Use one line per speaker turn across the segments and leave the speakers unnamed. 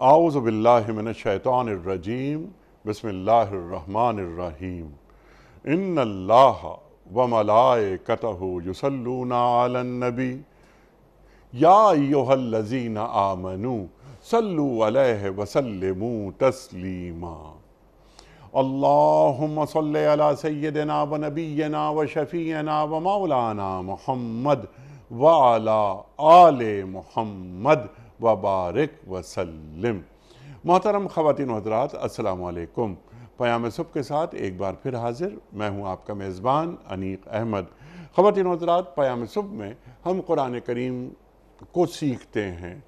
اعوذ باللہ من الشیطان الرجیم بسم اللہ الرحمن الرحیم ان اللہ وملائکتہ یصلون علی النبی یا ایہا الذین آمنوا صلوا علیہ وسلموا تسلیما اللہم صلی علی سیدنا و نبینا و شفیعنا و مولانا محمد وعلی آل محمد وبارک وسلم۔ محترم خواتین و حضرات، السلام علیکم۔ پیام صبح کے ساتھ ایک بار پھر حاضر میں ہوں آپ کا میزبان انیق احمد۔ خواتین و حضرات، پیام صبح میں ہم قرآن کریم کو سیکھتے ہیں،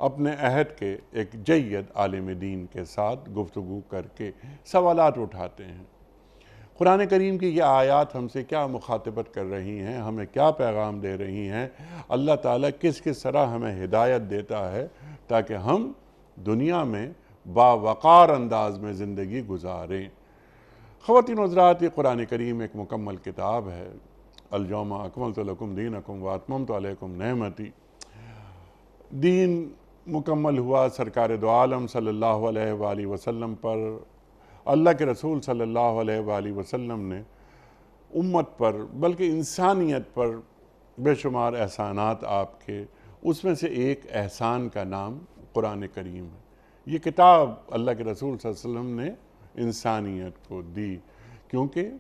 اپنے عہد کے ایک جید عالم دین کے ساتھ گفتگو کر کے سوالات اٹھاتے ہیں۔ قرآن کریم کی یہ آیات ہم سے کیا مخاطبت کر رہی ہیں، ہمیں کیا پیغام دے رہی ہیں، اللہ تعالیٰ کس کس طرح ہمیں ہدایت دیتا ہے تاکہ ہم دنیا میں باوقار انداز میں زندگی گزاریں۔ خواتین و حضرات، یہ قرآن کریم ایک مکمل کتاب ہے۔ الیوم اکملت لکم دینکم واتممت علیکم نعمتی۔ دین مکمل ہوا سرکار دو عالم صلی اللہ علیہ وآلہ وسلم پر۔ اللہ کے رسول صلی اللہ علیہ وآلہ وسلم نے امت پر بلکہ انسانیت پر بے شمار احسانات آپ کے، اس میں سے ایک احسان کا نام قرآن کریم ہے۔ یہ کتاب اللہ کے رسول صلی اللہ علیہ وسلم نے انسانیت کو دی، کیونکہ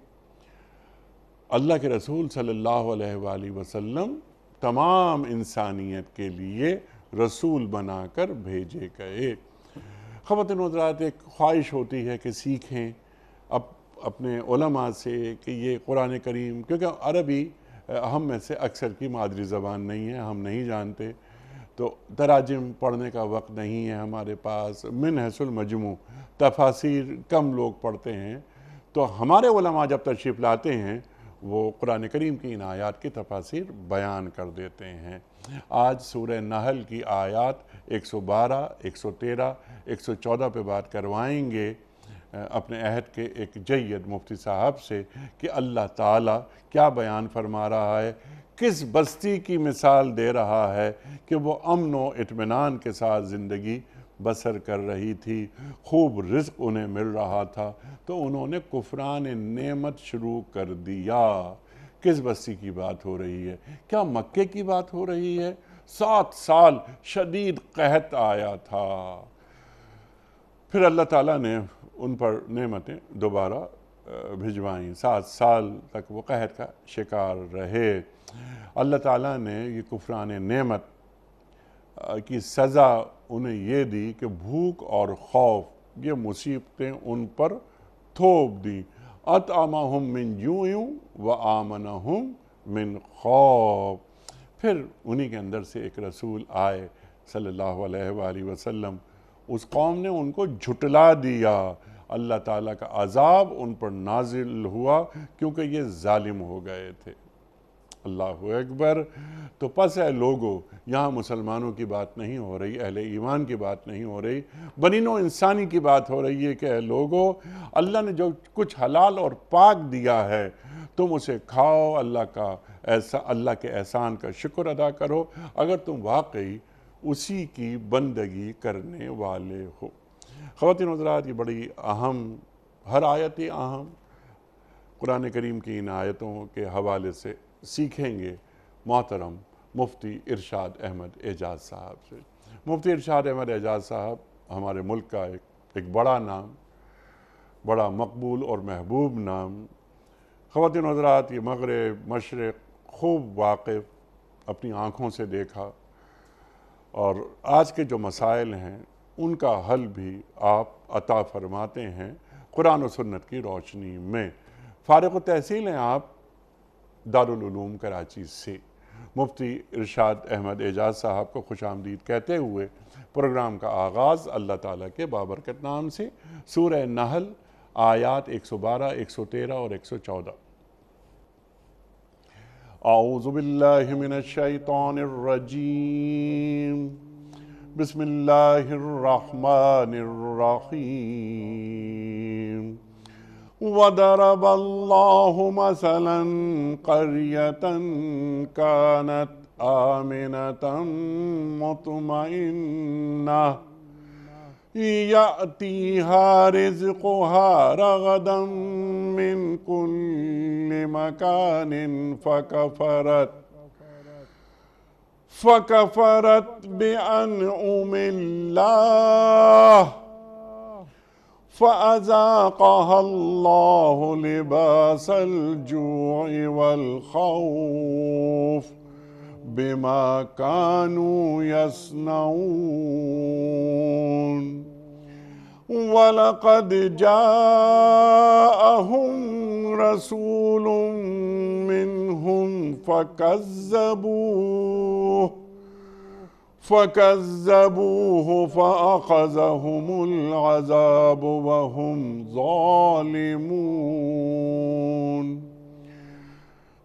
اللہ کے رسول صلی اللہ علیہ وآلہ وسلم تمام انسانیت کے لیے رسول بنا کر بھیجے گئے۔ خواتین و حضرات، ایک خواہش ہوتی ہے کہ سیکھیں اپنے علماء سے کہ یہ قرآن کریم، کیونکہ عربی ہم میں سے اکثر کی مادری زبان نہیں ہے، ہم نہیں جانتے، تو تراجم پڑھنے کا وقت نہیں ہے ہمارے پاس، من حیث المجموع تفاسیر کم لوگ پڑھتے ہیں، تو ہمارے علماء جب تشریف لاتے ہیں وہ قرآن کریم کی ان آیات کی تفاسیر بیان کر دیتے ہیں۔ آج سورہ نحل کی آیات 112، 113، 114 پہ بات کروائیں گے اپنے عہد کے ایک جید مفتی صاحب سے کہ اللہ تعالیٰ کیا بیان فرما رہا ہے، کس بستی کی مثال دے رہا ہے کہ وہ امن و اطمینان کے ساتھ زندگی بسر کر رہی تھی، خوب رزق انہیں مل رہا تھا، تو انہوں نے کفران نعمت شروع کر دیا۔ کس بستی کی بات ہو رہی ہے؟ کیا مکے کی بات ہو رہی ہے؟ 7 سال شدید قحط آیا تھا، پھر اللہ تعالیٰ نے ان پر نعمتیں دوبارہ بھجوائیں، 7 سال تک وہ قحط کا شکار رہے۔ اللہ تعالیٰ نے یہ کفران نعمت کی سزا انہیں یہ دی کہ بھوک اور خوف، یہ مصیبتیں ان پر تھوپ دی۔ اطعمہم من جوع وآمنہم من خوف۔ پھر انہی کے اندر سے ایک رسول آئے صلی اللہ علیہ وآلہ وسلم، اس قوم نے ان کو جھٹلا دیا، اللہ تعالیٰ کا عذاب ان پر نازل ہوا کیونکہ یہ ظالم ہو گئے تھے۔ اللہ اکبر۔ تو پس اے لوگو، یہاں مسلمانوں کی بات نہیں ہو رہی، اہل ایمان کی بات نہیں ہو رہی، بنی نوع انسانی کی بات ہو رہی ہے کہ اے لوگو، اللہ نے جو کچھ حلال اور پاک دیا ہے تم اسے کھاؤ، اللہ کے احسان کا شکر ادا کرو اگر تم واقعی اسی کی بندگی کرنے والے ہو۔ خواتین و حضرات، یہ بڑی اہم، ہر آیت اہم، قرآن کریم کی ان آیتوں کے حوالے سے سیکھیں گے محترم مفتی ارشاد احمد اعجاز صاحب سے۔ مفتی ارشاد احمد اعجاز صاحب ہمارے ملک کا ایک بڑا نام، بڑا مقبول اور محبوب نام۔ خواتین و حضرات، یہ مغرب مشرق خوب واقف، اپنی آنکھوں سے دیکھا، اور آج کے جو مسائل ہیں ان کا حل بھی آپ عطا فرماتے ہیں قرآن و سنت کی روشنی میں۔ فارغ التحصیل ہیں آپ دارالعلوم کراچی سے۔ مفتی ارشاد احمد اعجاز صاحب کو خوش آمدید کہتے ہوئے پروگرام کا آغاز اللہ تعالیٰ کے بابرکت نام سے، سورہ نحل آیات 112، 113 اور 114۔ اعوذ باللہ من الشیطان الرجیم، بسم اللہ الرحمن الرحیم۔ وَضَرَبَ اللَّهُ مَثَلًا قَرْيَةً كَانَتْ آمِنَةً مُطْمَئِنَّةً يأتيها رزقها رغدا من كل مكان فكفرت بأنعم الله فأذاقها الله لباس الجوع والخوف بما كانوا يصنعون وَلَقَدْ جَاءَهُمْ رَسُولٌ مِّنْهُمْ فَكَذَّبُوهُ فَأَخَذَهُمُ الْعَذَابُ وَهُمْ ظَالِمُونَ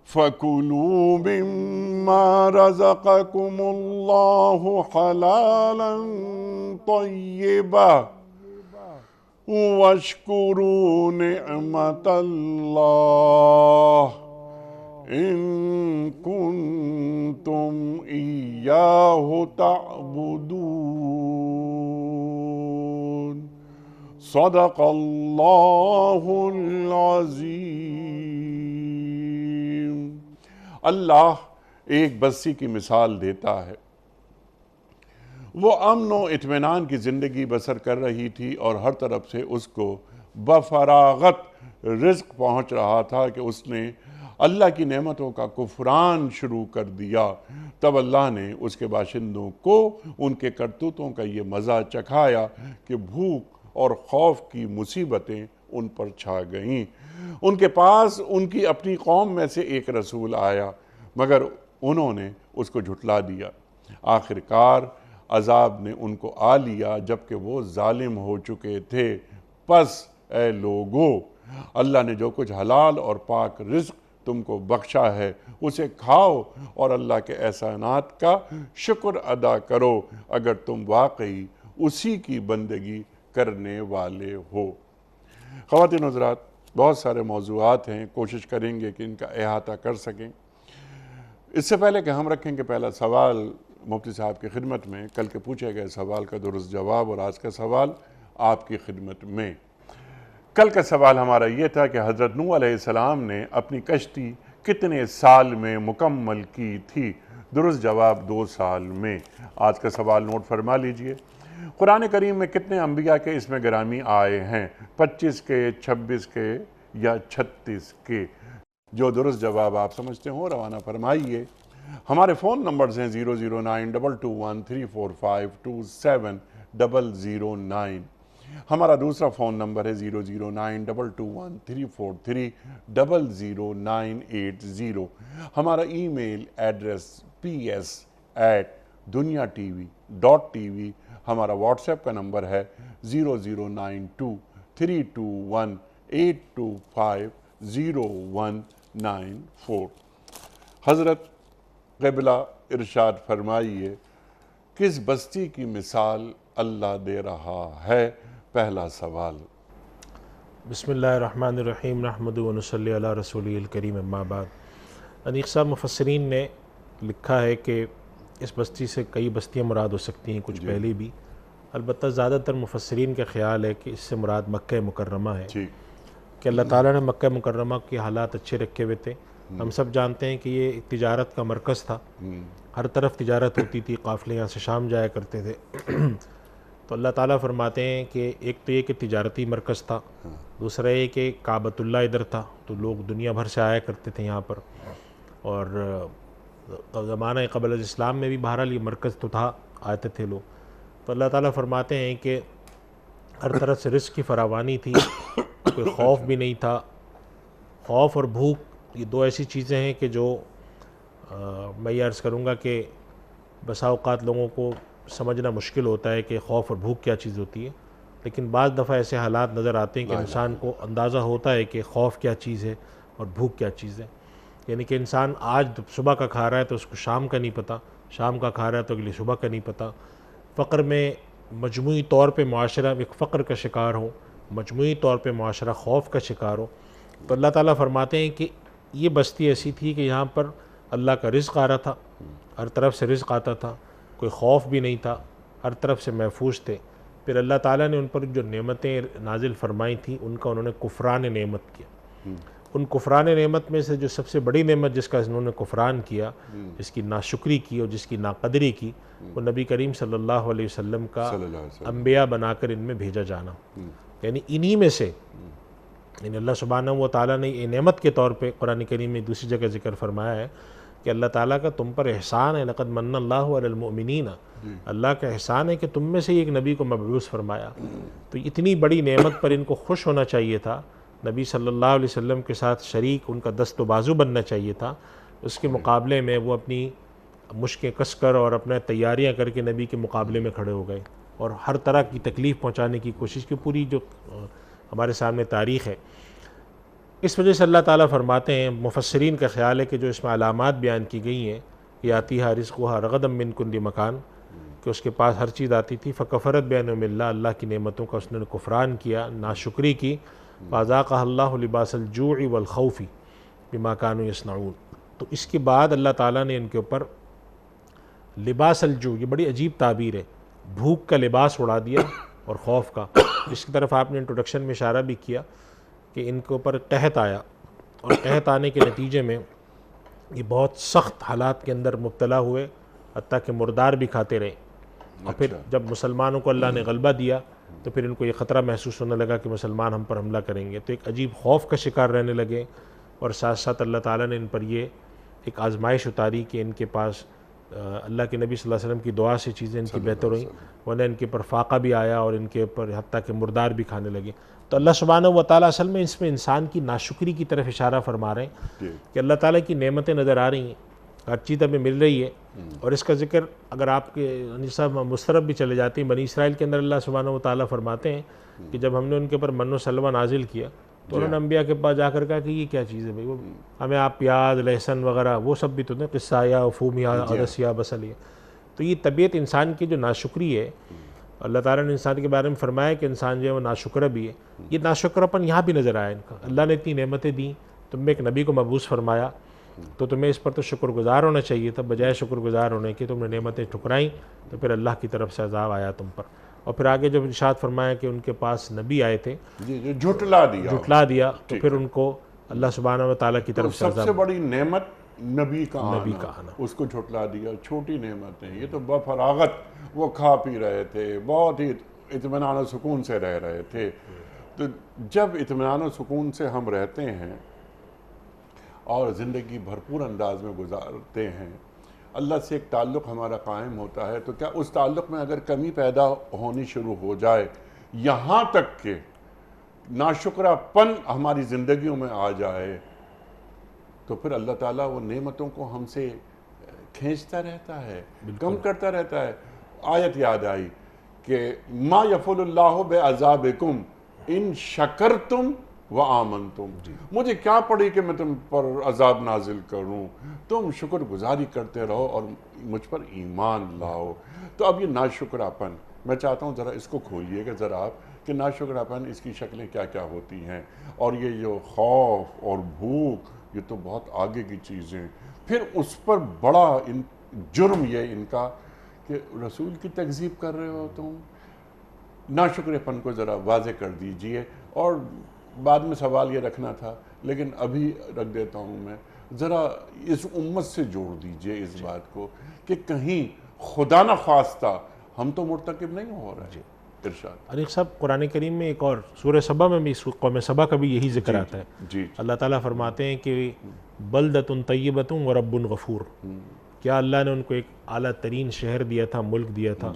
فَكُلُوا مِمَّا رَزَقَكُمُ اللَّهُ حَلَالًا طَيِّبًا وَاشْكُرُوا نِعْمَةَ اللَّهِ إِن كُنتُمْ إِيَّاهُ تَعْبُدُونَ صدق اللہ العظیم۔ اللہ ایک بستی کی مثال دیتا ہے، وہ امن و اطمینان کی زندگی بسر کر رہی تھی اور ہر طرف سے اس کو بفراغت رزق پہنچ رہا تھا کہ اس نے اللہ کی نعمتوں کا کفران شروع کر دیا۔ تب اللہ نے اس کے باشندوں کو ان کے کرتوتوں کا یہ مزہ چکھایا کہ بھوک اور خوف کی مصیبتیں ان پر چھا گئیں۔ ان کے پاس ان کی اپنی قوم میں سے ایک رسول آیا، مگر انہوں نے اس کو جھٹلا دیا۔ آخرکار عذاب نے ان کو آ لیا جبکہ وہ ظالم ہو چکے تھے۔ پس اے لوگو، اللہ نے جو کچھ حلال اور پاک رزق تم کو بخشا ہے اسے کھاؤ اور اللہ کے احسانات کا شکر ادا کرو اگر تم واقعی اسی کی بندگی کرنے والے ہو۔ خواتین و حضرات، بہت سارے موضوعات ہیں، کوشش کریں گے کہ ان کا احاطہ کر سکیں۔ اس سے پہلے کہ ہم رکھیں کہ پہلا سوال مفتی صاحب کی خدمت میں کل کے پوچھے گئے سوال کا درست جواب اور آج کا سوال آپ کی خدمت میں۔ کل کا سوال ہمارا یہ تھا کہ حضرت نوح علیہ السلام نے اپنی کشتی کتنے سال میں مکمل کی تھی؟ درست جواب 2 سال میں۔ آج کا سوال نوٹ فرما لیجئے۔ قرآن کریم میں کتنے انبیاء کے اسم گرامی آئے ہیں؟ 25 کے، 26 کے یا 36 کے؟ جو درست جواب آپ سمجھتے ہوں روانہ فرمائیے۔ ہمارے فون نمبرز ہیں 009221345270009۔ ہمارا دوسرا فون نمبر ہے 0092213400980۔ ہمارا ای میل ایڈریس ps@dunyatv.tv۔ ہمارا واٹس ایپ کا نمبر ہے 009232182509194۔ حضرت قبلہ ارشاد فرمائیے، کس بستی کی مثال اللہ دے رہا ہے؟ پہلا سوال۔
بسم اللہ الرحمن الرحیم، نحمدہ و نصلی علی رسولہ الکریم، اما بعد۔ انیق صاحب مفسرین نے لکھا ہے کہ اس بستی سے کئی بستیاں مراد ہو سکتی ہیں، کچھ پہلے بھی۔ البتہ زیادہ تر مفسرین کا خیال ہے کہ اس سے مراد مکہ مکرمہ ہے، کہ اللہ تعالیٰ نے مکہ مکرمہ کے حالات اچھے رکھے ہوئے تھے۔ ہم سب جانتے ہیں کہ یہ تجارت کا مرکز تھا، ہر طرف تجارت ہوتی تھی، قافلے یہاں سے شام جایا کرتے تھے۔ تو اللہ تعالیٰ فرماتے ہیں کہ ایک تو یہ کہ تجارتی مرکز تھا، دوسرا یہ کہ کعبۃ اللہ ادھر تھا، تو لوگ دنیا بھر سے آیا کرتے تھے یہاں پر۔ اور زمانہ قبل الاسلام میں بھی بہرحال یہ مرکز تو تھا، آتے تھے لوگ۔ تو اللہ تعالیٰ فرماتے ہیں کہ ہر طرح سے رزق کی فراوانی تھی، کوئی خوف بھی نہیں تھا۔ خوف اور بھوک یہ دو ایسی چیزیں ہیں کہ جو میں یہ عرض کروں گا کہ بسا اوقات لوگوں کو سمجھنا مشکل ہوتا ہے کہ خوف اور بھوک کیا چیز ہوتی ہے، لیکن بعض دفعہ ایسے حالات نظر آتے ہیں کہ انسان کو اندازہ ہوتا ہے کہ خوف کیا چیز ہے اور بھوک کیا چیز ہے۔ یعنی کہ انسان آج صبح کا کھا رہا ہے تو اس کو شام کا نہیں پتہ، شام کا کھا رہا ہے تو اگلی صبح کا نہیں پتہ۔ فقر میں مجموعی طور پہ معاشرہ ایک فقر کا شکار ہو، مجموعی طور پہ معاشرہ خوف کا شکار ہو۔ تو اللہ تعالیٰ فرماتے ہیں کہ یہ بستی ایسی تھی کہ یہاں پر اللہ کا رزق آ رہا تھا، ہر طرف سے رزق آتا تھا، کوئی خوف بھی نہیں تھا، ہر طرف سے محفوظ تھے۔ پھر اللہ تعالیٰ نے ان پر جو نعمتیں نازل فرمائی تھیں ان کا انہوں نے کفران نعمت کیا. ان کفران نعمت میں سے جو سب سے بڑی نعمت جس کا انہوں نے کفران کیا، جس کی ناشکری کی اور جس کی ناقدری کی، وہ نبی کریم صلی اللہ علیہ وسلم کا انبیاء بنا کر ان میں بھیجا جانا. یعنی انہی میں سے یعنی اللہ سبحانہ و تعالیٰ نے یہ نعمت کے طور پہ قرآن کریم میں دوسری جگہ ذکر فرمایا ہے کہ اللہ تعالیٰ کا تم پر احسان ہے، لقد من اللہ علی المؤمنین، اللہ کا احسان ہے کہ تم میں سے ایک نبی کو مبعوث فرمایا. تو اتنی بڑی نعمت پر ان کو خوش ہونا چاہیے تھا، نبی صلی اللہ علیہ وسلم کے ساتھ شریک ان کا دست و بازو بننا چاہیے تھا. اس کے مقابلے میں وہ اپنی مشقیں کس کر اور اپنے تیاریاں کر کے نبی کے مقابلے میں کھڑے ہو گئے اور ہر طرح کی تکلیف پہنچانے کی کوشش کی. پوری جو ہمارے سامنے تاریخ ہے، اس وجہ سے اللہ تعالیٰ فرماتے ہیں، مفسرین کا خیال ہے کہ جو اس میں علامات بیان کی گئی ہیں کہ آتیہا رزقہا رغدا من کل مکان، کہ اس کے پاس ہر چیز آتی تھی، فکفرت بانعم اللہ، اللہ کی نعمتوں کا اس نے کفران کیا، ناشکری کی، فاذاقہا اللہ لباس الجوع والخوف بما کانوا یصنعون. تو اس کے بعد اللہ تعالیٰ نے ان کے اوپر لباس الجوع، یہ بڑی عجیب تعبیر ہے، بھوک کا لباس اڑا دیا اور خوف کا، جس کی طرف آپ نے انٹروڈکشن میں اشارہ بھی کیا کہ ان کے اوپر قحط آیا، اور قحط آنے کے نتیجے میں یہ بہت سخت حالات کے اندر مبتلا ہوئے، حتیٰ کہ مردار بھی کھاتے رہے. اور پھر جب مسلمانوں کو اللہ نے غلبہ دیا تو پھر ان کو یہ خطرہ محسوس ہونے لگا کہ مسلمان ہم پر حملہ کریں گے، تو ایک عجیب خوف کا شکار رہنے لگے. اور ساتھ ساتھ اللہ تعالیٰ نے ان پر یہ ایک آزمائش اتاری کہ ان کے پاس اللہ کے نبی صلی اللہ علیہ وسلم کی دعا سے چیزیں ان کی بہتر ہوئیں، ورنہ ان کے پر فاقہ بھی آیا اور ان کے اوپر حتیٰ کہ مردار بھی کھانے لگے. تو اللہ سبحانہ و تعالیٰ اصل میں اس میں انسان کی ناشکری کی طرف اشارہ فرما رہے ہیں کہ اللہ تعالیٰ کی نعمتیں نظر آ رہی ہیں، ہر چیز ہمیں مل رہی ہے. اور اس کا ذکر اگر آپ کے صاحب مسترب بھی چلے جاتے ہیں، بنی اسرائیل کے اندر اللہ سبحانہ و تعالیٰ فرماتے ہیں کہ جب ہم نے ان کے اوپر من و سلوہ نازل کیا تو انہوں نے انبیاء کے پاس جا کر کہا کہ یہ کیا چیز ہے بھائی، وہ ہمیں آپ پیاز لہسن وغیرہ وہ سب بھی تو نہیں، قصہ یا فوم یا عدس یا بصل یا. تو یہ طبیعت انسان کی جو ناشکری ہے، اللہ تعالیٰ نے انسان کے بارے میں فرمایا کہ انسان جو ہے وہ ناشکرہ بھی ہے. یہ ناشکرپن یہاں بھی نظر آیا ان کا. اللہ نے اتنی نعمتیں دیں، تم میں ایک نبی کو مبعوث فرمایا، تو تمہیں اس پر تو شکر گزار ہونا چاہیے تھا، بجائے شکر گزار ہونے کے تم نے نعمتیں ٹھکرائیں تو پھر اللہ کی طرف سے عذاب آیا تم پر. اور پھر آگے جب ارشاد فرمایا کہ ان کے پاس نبی آئے تھے،
جھٹلا دیا
تو پھر ان کو اللہ سبحانہ و تعالیٰ کی طرف سے
سب سے بڑی نعمت نبی کا
آنا،
اس کو جھٹلا دیا. چھوٹی نعمتیں، یہ تو بفراغت وہ کھا پی رہے تھے، بہت ہی اطمینان و سکون سے رہ رہے تھے. تو جب اطمینان و سکون سے ہم رہتے ہیں اور زندگی بھرپور انداز میں گزارتے ہیں، اللہ سے ایک تعلق ہمارا قائم ہوتا ہے، تو کیا اس تعلق میں اگر کمی پیدا ہونی شروع ہو جائے، یہاں تک کہ ناشکرہ پن ہماری زندگیوں میں آ جائے، تو پھر اللہ تعالیٰ وہ نعمتوں کو ہم سے کھینچتا رہتا ہے، کم کرتا رہتا ہے. آیت یاد آئی کہ ما یفعل اللہ بعذابکم ان شکرتم وآمنتم، مجھے کیا پڑی کہ میں تم پر عذاب نازل کروں، تم شکر گزاری کرتے رہو اور مجھ پر ایمان لاؤ. تو اب یہ ناشکراپن، میں چاہتا ہوں ذرا اس کو کھولیے گا ذرا آپ کہ ناشکراپن اس کی شکلیں کیا کیا ہوتی ہیں. اور یہ جو خوف اور بھوک، یہ تو بہت آگے کی چیزیں. پھر اس پر بڑا جرم یہ ان کا کہ رسول کی تکذیب کر رہے ہو تم. ناشکرپن کو ذرا واضح کر دیجئے. اور بعد میں سوال یہ رکھنا تھا لیکن ابھی رکھ دیتا ہوں میں، ذرا اس امت سے جوڑ دیجئے اس بات کو کہ کہیں خدا نہ خواستہ ہم تو مرتکب نہیں ہو رہے. ارشاد
علیق صاحب، قرآن کریم میں ایک اور سورہ سبا میں بھی، قوم سبا کا بھی یہی ذکر آتا ہے. اللہ تعالیٰ فرماتے ہیں کہ بلدۃ طیبۃ ورب غفور. کیا اللہ نے ان کو ایک اعلیٰ ترین شہر دیا تھا، ملک دیا تھا،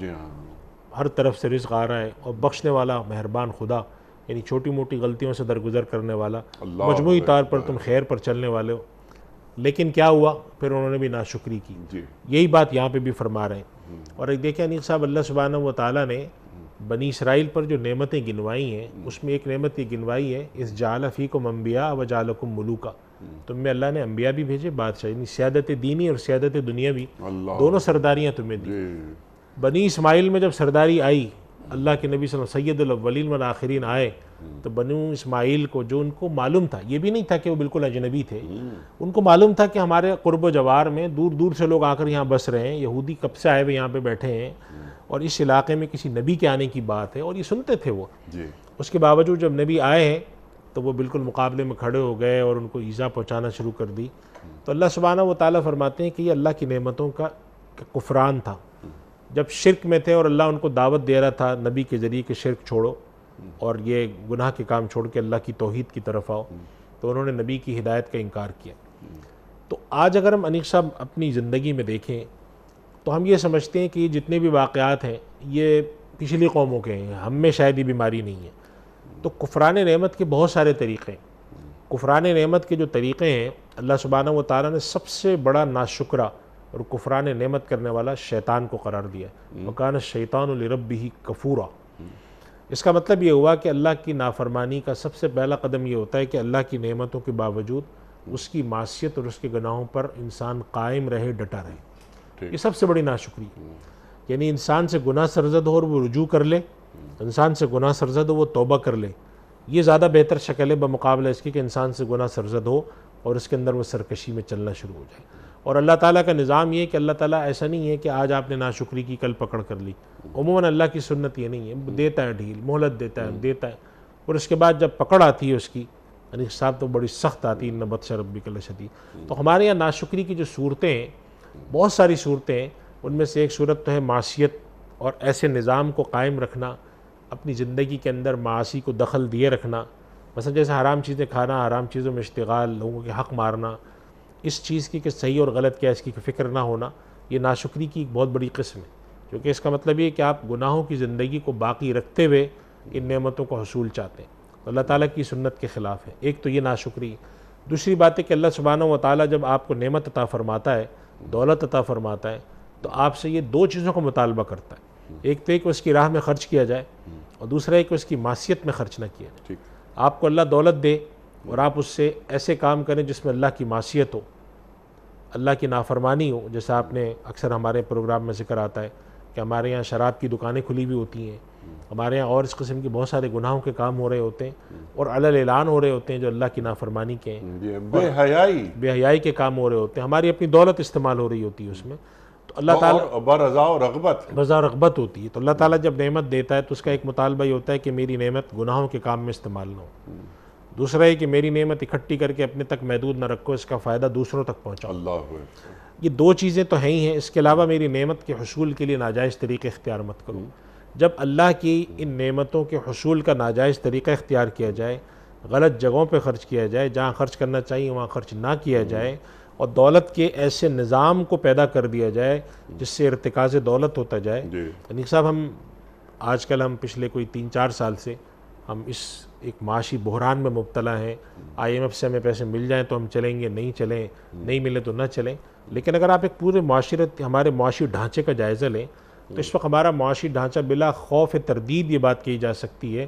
ہر طرف سے رزق آ رہا ہے، اور بخشنے والا مہربان خدا، یعنی چھوٹی موٹی غلطیوں سے درگزر کرنے والا، مجموعی طور پر تم خیر پر چلنے والے ہو. لیکن کیا ہوا؟ پھر انہوں نے بھی ناشکری کی. یہی بات یہاں پہ بھی فرما رہے ہیں. اور ایک دیکھیں انیق صاحب، اللہ سبحانہ و تعالیٰ نے بنی اسرائیل پر جو نعمتیں گنوائی ہیں، اس میں ایک نعمت یہ گنوائی ہے، اس جعل فیکم انبیاء وجعلکم ملوکا. تم میں اللہ نے انبیاء بھی بھیجے، بادشاہ، یعنی سیادت دینی اور سیادت دنیاوی، دونوں سرداریاں تمہیں دی. بنی اسماعیل میں جب سرداری آئی، اللہ کے نبی صلی اللہ علیہ وسلم سید الاولین والآخرین آئے، تو بنو اسماعیل کو، جو ان کو معلوم تھا، یہ بھی نہیں تھا کہ وہ بالکل اجنبی تھے، ان کو معلوم تھا کہ ہمارے قرب و جوار میں دور دور سے لوگ آ کر یہاں بس رہے ہیں، یہودی کب سے آئے ہوئے یہاں پہ بیٹھے ہیں، اور اس علاقے میں کسی نبی کے آنے کی بات ہے، اور یہ سنتے تھے وہ،
جی
اس کے باوجود جب نبی آئے ہیں تو وہ بالکل مقابلے میں کھڑے ہو گئے اور ان کو ایذا پہنچانا شروع کر دی. تو اللہ سبحانہ و تعالیٰ فرماتے ہیں کہ یہ اللہ کی نعمتوں کا کفران تھا. جب شرک میں تھے اور اللہ ان کو دعوت دے رہا تھا نبی کے ذریعے کہ شرک چھوڑو اور یہ گناہ کے کام چھوڑ کے اللہ کی توحید کی طرف آؤ، تو انہوں نے نبی کی ہدایت کا انکار کیا. تو آج اگر ہم انیق صاحب اپنی زندگی میں دیکھیں تو ہم یہ سمجھتے ہیں کہ یہ جتنے بھی واقعات ہیں یہ پچھلی قوموں کے ہیں، ہم میں شاید یہ بیماری نہیں ہے. تو کفران نعمت کے بہت سارے طریقے ہیں. کفران نعمت کے جو طریقے ہیں، اللہ سبحانہ و تعالیٰ نے سب سے بڑا ناشکرہ اور کفران نعمت کرنے والا شیطان کو قرار دیا ہے. وَكَانَ الشَّيْطَانُ لِرَبِّهِ كَفُورًا. اس کا مطلب یہ ہوا کہ اللہ کی نافرمانی کا سب سے پہلا قدم یہ ہوتا ہے کہ اللہ کی نعمتوں کے باوجود اس کی معصیت اور اس کے گناہوں پر انسان قائم رہے، ڈٹا رہے. یہ سب سے بڑی ناشکری ہے. یعنی انسان سے گناہ سرزد ہو اور وہ رجوع کر لے، انسان سے گناہ سرزد ہو وہ توبہ کر لے، یہ زیادہ بہتر شکل ہے بمقابلہ اس کی کہ انسان سے گناہ سرزد ہو اور اس کے اندر وہ سرکشی میں چلنا شروع ہو جائے. اور اللہ تعالیٰ کا نظام یہ ہے کہ اللہ تعالیٰ ایسا نہیں ہے کہ آج آپ نے ناشکری کی کل پکڑ کر لی. عموماً اللہ کی سنت یہ نہیں ہے، دیتا ہے ڈھیل، مہلت دیتا ہے اور اس کے بعد جب پکڑ آتی ہے اس کی یعنی صاحب تو بڑی سخت آتی ہے، ان بطش ربک لشدید. تو ہمارے یہاں ناشکری کی جو صورتیں ہیں، بہت ساری صورتیں ہیں، ان میں سے ایک صورت تو ہے معصیت اور ایسے نظام کو قائم رکھنا، اپنی زندگی کے اندر معاصی کو دخل دیے رکھنا. مثلا جیسے حرام چیزیں کھانا، حرام چیزوں میں اشتغال، لوگوں کے حق مارنا، اس چیز کی کہ صحیح اور غلط کیا ہے اس کی فکر نہ ہونا، یہ ناشکری کی ایک بہت بڑی قسم ہے. کیونکہ اس کا مطلب یہ ہے کہ آپ گناہوں کی زندگی کو باقی رکھتے ہوئے ان نعمتوں کو حصول چاہتے ہیں. اللہ تعالیٰ کی سنت کے خلاف ہے. ایک تو یہ ناشکری ہے. دوسری بات ہے کہ اللہ سبحانہ و تعالیٰ جب آپ کو نعمت عطا فرماتا ہے، دولت عطا فرماتا ہے، تو آپ سے یہ دو چیزوں کا مطالبہ کرتا ہے. ایک تو ایک اس کی راہ میں خرچ کیا جائے اور دوسرا ایک اس کی معصیت میں خرچ نہ کیا جائے. آپ کو اللہ دولت دے اور آپ اس سے ایسے کام کریں جس میں اللہ کی معصیت ہو، اللہ کی نافرمانی ہو. جیسا آپ نے اکثر ہمارے پروگرام میں ذکر آتا ہے کہ ہمارے یہاں شراب کی دکانیں کھلی ہوئی ہوتی ہیں، ہمارے یہاں اور اس قسم کی بہت سارے گناہوں کے کام ہو رہے ہوتے ہیں اور علل اعلان ہو رہے ہوتے ہیں جو اللہ کی نافرمانی کے ہیں، بے حیائی کے کام ہو رہے ہوتے ہیں. ہماری اپنی دولت استعمال ہو رہی ہوتی ہے اس میں. تو اللہ تعالیٰ
برضا و رغبت
ہوتی ہے. تو اللہ تعالیٰ جب نعمت دیتا ہے تو اس کا ایک مطالبہ یہ ہوتا ہے کہ میری نعمت گناہوں کے کام میں استعمال نہ ہو. دوسرا ہے کہ میری نعمت اکٹھی کر کے اپنے تک محدود نہ رکھو، اس کا فائدہ دوسروں تک پہنچاؤ. یہ دو چیزیں تو ہیں ہی ہیں. اس کے علاوہ میری نعمت کے حصول کے لیے ناجائز طریقے اختیار مت کرو. جب اللہ کی ان نعمتوں کے حصول کا ناجائز طریقہ اختیار کیا جائے، غلط جگہوں پہ خرچ کیا جائے، جہاں خرچ کرنا چاہیے وہاں خرچ نہ کیا جائے، اور دولت کے ایسے نظام کو پیدا کر دیا جائے جس سے ارتکاز دولت ہوتا جائے. انیق صاحب ہم پچھلے کوئی 3-4 سال سے ہم اس ایک معاشی بحران میں مبتلا ہیں. IMF سے ہمیں پیسے مل جائیں تو ہم چلیں گے، نہیں چلیں، نہیں ملے تو نہ چلیں. لیکن اگر آپ ایک پورے ہمارے معاشی ڈھانچے کا جائزہ لیں تو اس وقت ہمارا معاشی ڈھانچہ بلا خوف تردید یہ بات کہی جا سکتی ہے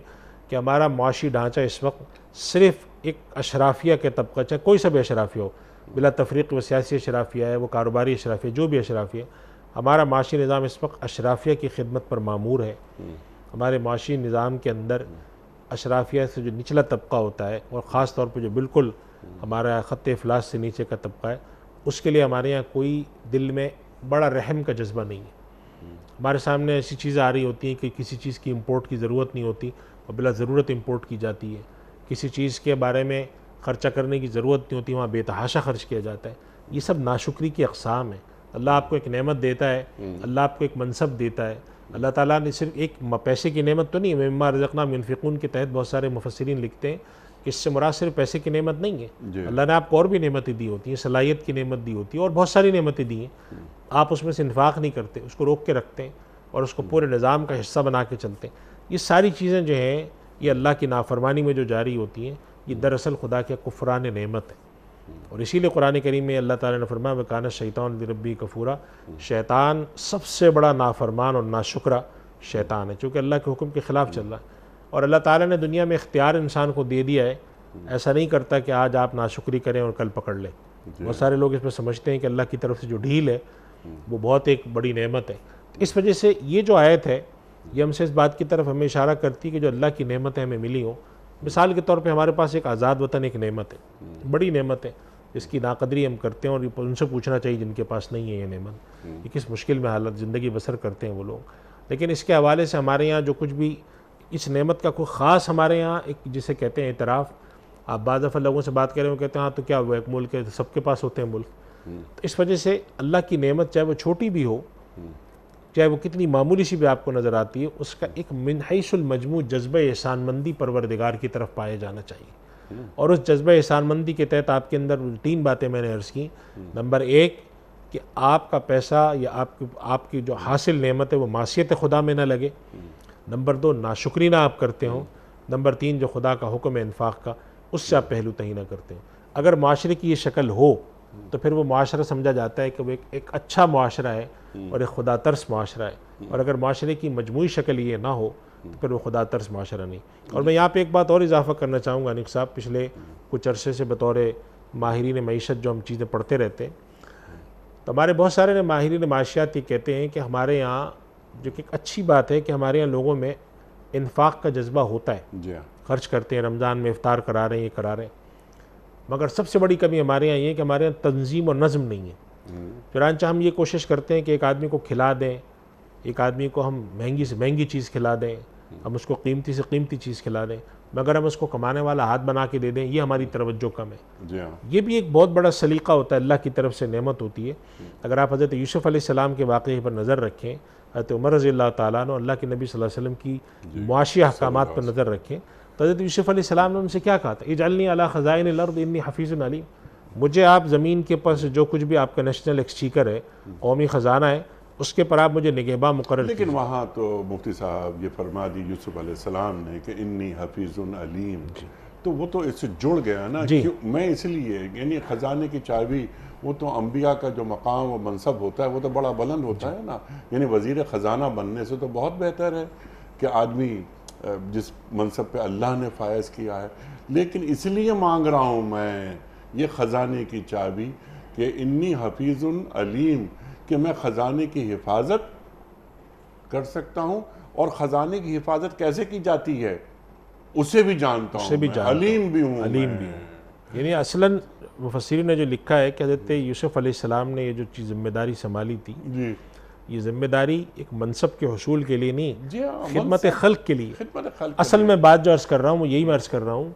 کہ ہمارا معاشی ڈھانچہ اس وقت صرف ایک اشرافیہ کے طبقہ، چاہے کوئی سا بھی اشرافیہ ہو، بلا تفریق وہ سیاسی اشرافیہ ہے، وہ کاروباری اشرافیہ، جو بھی اشرافیہ، ہمارا معاشی نظام اس وقت اشرافیہ کی خدمت پر معمور ہے. ہمارے معاشی نظام کے اندر اشرافیہ سے جو نچلا طبقہ ہوتا ہے اور خاص طور پہ جو بالکل ہمارا خط افلاس سے نیچے کا طبقہ ہے، اس کے لیے ہمارے یہاں کوئی دل میں بڑا رحم کا جذبہ نہیں ہے. ہمارے سامنے ایسی چیزیں آ رہی ہوتی ہیں کہ کسی چیز کی امپورٹ کی ضرورت نہیں ہوتی اور بلا ضرورت امپورٹ کی جاتی ہے. کسی چیز کے بارے میں خرچہ کرنے کی ضرورت نہیں ہوتی، وہاں بے تحاشا خرچ کیا جاتا ہے. یہ سب ناشکری کی اقسام ہیں. اللہ آپ کو ایک نعمت دیتا ہے، اللہ آپ کو ایک منصب دیتا ہے. اللہ تعالیٰ نے صرف ایک پیسے کی نعمت تو نہیں ہے. مما رزقناہم ينفقون کے تحت بہت سارے مفسرین لکھتے ہیں کہ اس سے مراد صرف پیسے کی نعمت نہیں ہے. اللہ نے آپ کو اور بھی نعمتیں دی ہوتی ہیں، صلاحیت کی نعمت دی ہوتی ہے اور بہت ساری نعمتیں دی ہیں. آپ اس میں سے انفاق نہیں کرتے، اس کو روک کے رکھتے ہیں اور اس کو پورے نظام کا حصہ بنا کے چلتے ہیں. یہ ساری چیزیں جو ہیں یہ اللہ کی نافرمانی میں جو جاری ہوتی ہیں، یہ دراصل خدا کے کفران نعمت ہے. اور اسی لیے قرآن کریم میں اللہ تعالیٰ نے فرمایا وَكَانَ الشَّيْطَانُ لِرَبِّهِ كَفُورًا. شیطان سب سے بڑا نافرمان اور ناشکرہ شیطان ہے، چونکہ اللہ کے حکم کے خلاف چل رہا ہے. اور اللہ تعالیٰ نے دنیا میں اختیار انسان کو دے دیا ہے. ایسا نہیں کرتا کہ آج آپ ناشکری کریں اور کل پکڑ لیں. بہت سارے لوگ اس میں سمجھتے ہیں کہ اللہ کی طرف سے جو ڈھیل ہے وہ بہت ایک بڑی نعمت ہے. اس وجہ سے یہ جو آیت ہے یہ ہم سے اس بات کی طرف ہمیں اشارہ کرتی ہے کہ جو اللہ کی نعمتیں ہمیں ملی ہوں. مثال کے طور پہ ہمارے پاس ایک آزاد وطن ایک نعمت ہے، بڑی نعمت ہے. اس کی ناقدری ہم کرتے ہیں اور ان سے پوچھنا چاہیے جن کے پاس نہیں ہے یہ نعمت، یہ کس مشکل میں حالت زندگی بسر کرتے ہیں وہ لوگ. لیکن اس کے حوالے سے ہمارے یہاں جو کچھ بھی اس نعمت کا کوئی خاص ہمارے یہاں ایک جسے کہتے ہیں اعتراف، آپ بعض دفعہ لوگوں سے بات کریں وہ کہتے ہیں ہاں تو کیا ہوا ایک ملک ہے سب کے پاس ہوتے ہیں ملک. تو اس وجہ سے اللہ کی نعمت چاہے وہ چھوٹی بھی ہو، چاہے وہ کتنی معمولی سی بھی آپ کو نظر آتی ہے، اس کا ایک من حیث المجموع جذبہ احسان مندی پروردگار کی طرف پایا جانا چاہیے. اور اس جذبہ احسان مندی کے تحت آپ کے اندر 3 باتیں میں نے عرض کی. نمبر 1 کہ آپ کا پیسہ یا آپ کی جو حاصل نعمت ہے وہ معصیت خدا میں نہ لگے. نمبر 2 ناشکری نہ آپ کرتے ہوں. نمبر 3 جو خدا کا حکم ہے انفاق کا اس سے آپ پہلو تہی نہ کرتے ہیں. اگر معاشرے کی یہ شکل ہو تو پھر وہ معاشرہ سمجھا جاتا ہے کہ وہ ایک اچھا معاشرہ ہے اور ایک خدا ترس معاشرہ ہے. اور اگر معاشرے کی مجموعی شکل یہ نہ ہو تو پھر وہ خدا ترس معاشرہ نہیں. اور میں یہاں پہ ایک بات اور اضافہ کرنا چاہوں گا انیق صاحب، پچھلے کچھ عرصے سے بطور ماہرین معیشت جو ہم چیزیں پڑھتے رہتے ہیں تو ہمارے بہت سارے ماہرین معاشیات یہ کہتے ہیں کہ ہمارے یہاں جو کہ ایک اچھی بات ہے کہ ہمارے یہاں لوگوں میں انفاق کا جذبہ ہوتا ہے، خرچ کرتے ہیں، رمضان میں افطار کرا رہے ہیں، یہ کرا رہے ہیں. مگر سب سے بڑی کمی ہمارے یہاں یہ ہے کہ ہمارے یہاں تنظیم اور نظم نہیں ہے. چنانچہ ہم یہ کوشش کرتے ہیں کہ ایک آدمی کو کھلا دیں، ایک آدمی کو ہم مہنگی سے مہنگی چیز کھلا دیں، ہم اس کو قیمتی سے قیمتی چیز کھلا دیں، مگر ہم اس کو کمانے والا ہاتھ بنا کے دے دیں، یہ ہماری توجہ کم ہے. یہ بھی ایک بہت بڑا سلیقہ ہوتا ہے، اللہ کی طرف سے نعمت ہوتی ہے. اگر آپ حضرت یوسف علیہ السلام کے واقعے پر نظر رکھیں، حضرت عمر رضی اللہ تعالیٰ عنہ اللہ کے نبی صلی اللہ علیہ وسلم کی معاشی احکامات پر نظر رکھیں تو حضرت یوسف علیہ السلام نے ان سے کیا کہا تھا؟ اجعلنی علی خزائن الارض انی حفیظ علیم. مجھے آپ زمین کے پاس جو کچھ بھی آپ کا نیشنل ایکسچیکر ہے، قومی خزانہ ہے، اس کے پر آپ مجھے نگہباں مقرر کیجیے.
لیکن وہاں تو مفتی صاحب یہ فرما دی یوسف علیہ السلام نے کہ انی حفیظ علیم، تو وہ تو اس سے جڑ گیا نا. میں اس لیے یعنی خزانے کی چابی، وہ تو انبیاء کا جو مقام و منصب ہوتا ہے وہ تو بڑا بلند ہوتا ہے نا. یعنی وزیر خزانہ بننے سے تو بہت بہتر ہے کہ آدمی جس منصب پہ اللہ نے فائز کیا ہے. لیکن اس لیے مانگ رہا ہوں میں یہ خزانے کی چابی کہ انی حفیظ علیم، کہ میں خزانے کی حفاظت کر سکتا ہوں. اور خزانے کی حفاظت کیسے کی جاتی ہے اسے بھی جانتا ہوں، علیم بھی ہوں.
یعنی اصلاً مفسرین نے جو لکھا ہے کہ حضرت یوسف علیہ السلام نے یہ جو چیز ذمہ داری سنبھالی تھی، یہ ذمہ داری ایک منصب کے حصول کے لیے نہیں، خدمت خلق کے لیے. اصل میں بات جو عرض کر رہا ہوں وہ یہی میں عرض کر رہا ہوں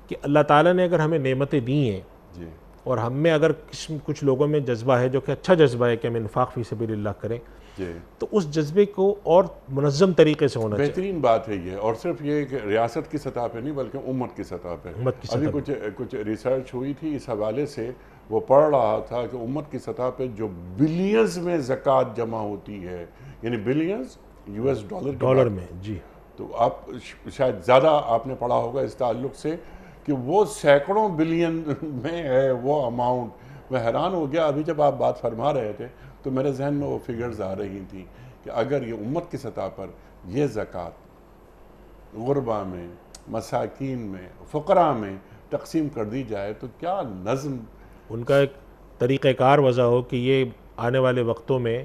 کہ اللہ تعالیٰ نے اگر ہمیں نعمتیں دی ہیں اور ہم میں اگر کچھ لوگوں میں جذبہ ہے جو کہ اچھا جذبہ ہے کہ ہم انفاق فی سبیل اللہ کریں، تو اس جذبے کو اور منظم طریقے سے ہونا چاہیے.
بہترین بات ہے یہ. اور صرف یہ کہ ریاست کی سطح پہ نہیں بلکہ امت کی سطح پہ. ابھی کچھ ریسرچ ہوئی تھی اس حوالے سے، وہ پڑھ رہا تھا کہ امت کی سطح پہ جو بلینز میں زکوٰۃ جمع ہوتی ہے، یعنی بلینز US ڈالر میں، تو آپ شاید زیادہ آپ نے پڑھا ہوگا اس تعلق سے کہ وہ سینکڑوں بلین میں ہے وہ اماؤنٹ. میں حیران ہو گیا ابھی جب آپ بات فرما رہے تھے تو میرے ذہن میں وہ فگرز آ رہی تھیں کہ اگر یہ امت کی سطح پر یہ زکوٰۃ غربا میں، مساکین میں، فقراء میں تقسیم کر دی جائے تو کیا نظم،
ان کا ایک طریقہ کار وضع ہو کہ یہ آنے والے وقتوں میں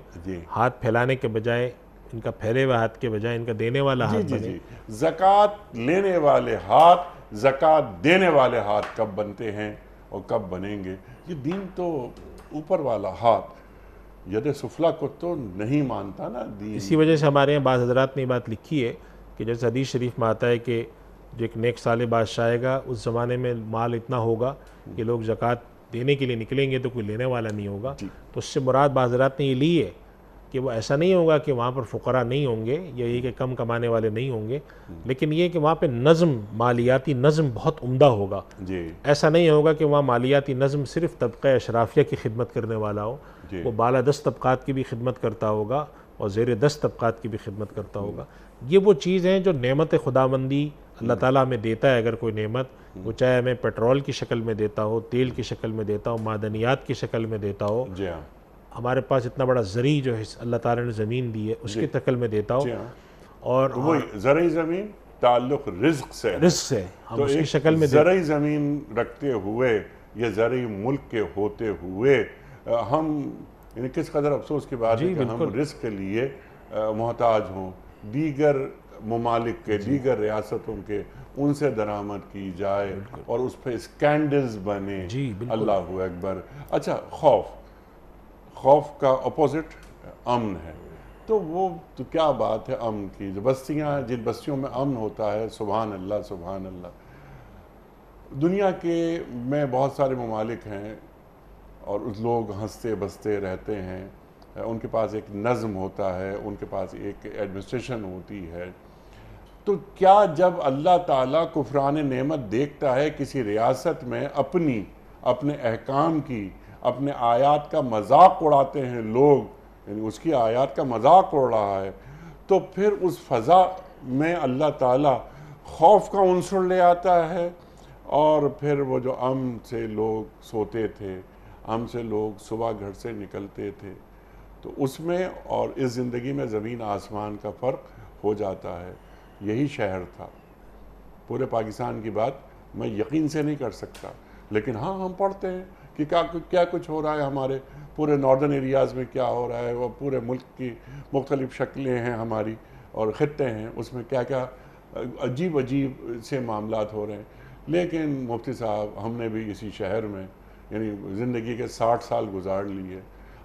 ہاتھ پھیلانے کے بجائے، ان کا پھیلے ہوئے ہاتھ کے بجائے ان کا دینے والا ہاتھ بنے.
زکوٰۃ لینے والے ہاتھ، زکوٰۃ دینے والے ہاتھ کب بنتے ہیں اور کب بنیں گے؟ یہ دین تو اوپر والا ہاتھ، ید سفلا کو تو نہیں مانتا نا دین.
اسی وجہ سے ہمارے یہاں بعض حضرات نے یہ بات لکھی ہے کہ جیسے حدیث شریف میں آتا ہے کہ جو ایک نیک صالح بادشاہ آئے گا اس زمانے میں مال اتنا ہوگا کہ لوگ زکوٰۃ دینے کے لیے نکلیں گے تو کوئی لینے والا نہیں ہوگا. تو اس سے مراد بعض حضرات نے یہ لی ہے کہ وہ ایسا نہیں ہوگا کہ وہاں پر فقراء نہیں ہوں گے یا یہ کہ کم کمانے والے نہیں ہوں گے، لیکن یہ کہ وہاں پہ نظم، مالیاتی نظم بہت عمدہ ہوگا. ایسا نہیں ہوگا کہ وہاں مالیاتی نظم صرف طبقہ اشرافیہ کی خدمت کرنے والا ہو، وہ بالادست طبقات کی بھی خدمت کرتا ہوگا اور زیر دست طبقات کی بھی خدمت کرتا ہوگا. یہ وہ چیز ہیں جو نعمت خداوندی اللہ تعالیٰ ہمیں دیتا ہے. اگر کوئی نعمت، وہ چاہے ہمیں پیٹرول کی شکل میں دیتا ہو، تیل کی شکل میں دیتا ہو، معدنیات کی شکل میں دیتا ہو، ہمارے پاس اتنا بڑا زرعی جو ہے اللہ تعالیٰ نے زمین دی ہے اس کی شکل میں دیتا ہو، اور
وہی زرعی زمین تعلق رزق سے
ہم اس کی شکل میں
زرعی زمین رکھتے ہوئے، یہ زرعی ملک کے ہوتے ہوئے ہم، یعنی کس قدر افسوس کی بات ہے کہ ہم رزق کے لیے محتاج ہوں. دیگر ممالک کے، دیگر ریاستوں کے، ان سے درآمد کی جائے اور اس پہ اسکینڈلز بنے. اللہ اکبر. اچھا، خوف کا اپوزٹ امن ہے. تو وہ تو کیا بات ہے امن کی، جو بستیاں ہیں جن بستیوں میں امن ہوتا ہے، سبحان اللہ سبحان اللہ۔ دنیا کے میں بہت سارے ممالک ہیں اور اس لوگ ہنستے بستے رہتے ہیں، ان کے پاس ایک نظم ہوتا ہے، ان کے پاس ایک ایڈمنسٹریشن ہوتی ہے۔ تو کیا جب اللہ تعالیٰ کفران نعمت دیکھتا ہے کسی ریاست میں اپنے احکام کی، اپنے آیات کا مذاق اڑاتے ہیں لوگ، یعنی اس کی آیات کا مذاق اڑ رہا ہے، تو پھر اس فضا میں اللہ تعالیٰ خوف کا عنصر لے آتا ہے، اور پھر وہ جو امن سے لوگ سوتے تھے، امن سے لوگ صبح گھر سے نکلتے تھے، تو اس میں اور اس زندگی میں زمین آسمان کا فرق ہو جاتا ہے۔ یہی شہر تھا۔ پورے پاکستان کی بات میں یقین سے نہیں کر سکتا، لیکن ہاں ہم پڑھتے ہیں کہ کیا کچھ ہو رہا ہے ہمارے پورے ناردرن ایریاز میں، کیا ہو رہا ہے، وہ پورے ملک کی مختلف شکلیں ہیں ہماری اور خطے ہیں، اس میں کیا کیا عجیب سے معاملات ہو رہے ہیں۔ لیکن مفتی صاحب، ہم نے بھی اسی شہر میں یعنی زندگی کے 60 سال گزار لیے،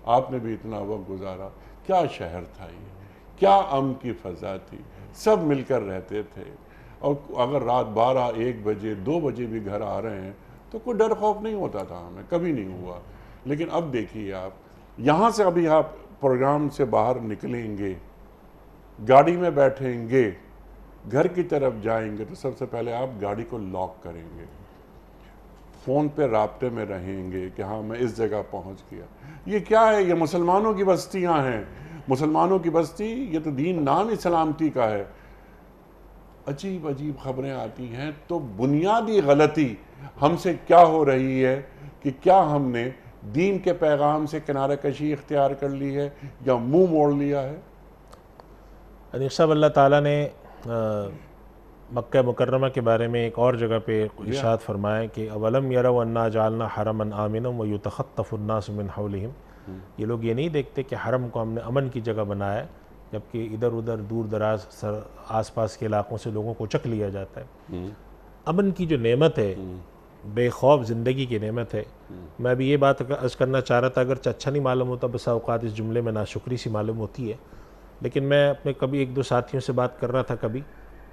آپ نے بھی اتنا وقت گزارا۔ کیا شہر تھا یہ، کیا امن کی فضا تھی، سب مل کر رہتے تھے، اور اگر رات 12 1 بجے 2 بجے بھی گھر آ رہے ہیں تو کوئی ڈر خوف نہیں ہوتا تھا، ہمیں کبھی نہیں ہوا۔ لیکن اب دیکھیے آپ یہاں سے ابھی آپ پروگرام سے باہر نکلیں گے، گاڑی میں بیٹھیں گے، گھر کی طرف جائیں گے، تو سب سے پہلے آپ گاڑی کو لاک کریں گے، فون پہ رابطے میں رہیں گے کہ ہاں میں اس جگہ پہنچ گیا۔ یہ کیا ہے؟ یہ مسلمانوں کی بستیاں ہیں، مسلمانوں کی بستی، یہ تو دین نام ہی سلامتی کا ہے۔ عجیب خبریں آتی ہیں۔ تو بنیادی غلطی ہم سے کیا ہو رہی ہے کہ کیا ہم نے دین کے پیغام سے کنارہ کشی اختیار کر لی ہے یا منہ موڑ لیا ہے؟
انیق صاحب، اللہ تعالیٰ نے مکہ مکرمہ کے بارے میں ایک اور جگہ پہ ارشاد فرمایا کہ اولم یروا انا جعلنا حرما آمنا ویتخطف الناس من حولہم، یہ لوگ یہ نہیں دیکھتے کہ حرم کو ہم نے امن کی جگہ بنایا ہے، جبکہ ادھر ادھر دور دراز آس پاس کے علاقوں سے لوگوں کو چک لیا جاتا ہے۔ امن کی جو نعمت ہے، بے خوف زندگی کی نعمت ہے۔ میں ابھی یہ بات عرض کرنا چاہ رہا تھا، اگرچہ اچھا نہیں معلوم ہوتا، بسا اوقات اس جملے میں ناشکری سی معلوم ہوتی ہے، لیکن میں اپنے کبھی 1-2 ساتھیوں سے بات کر رہا تھا، کبھی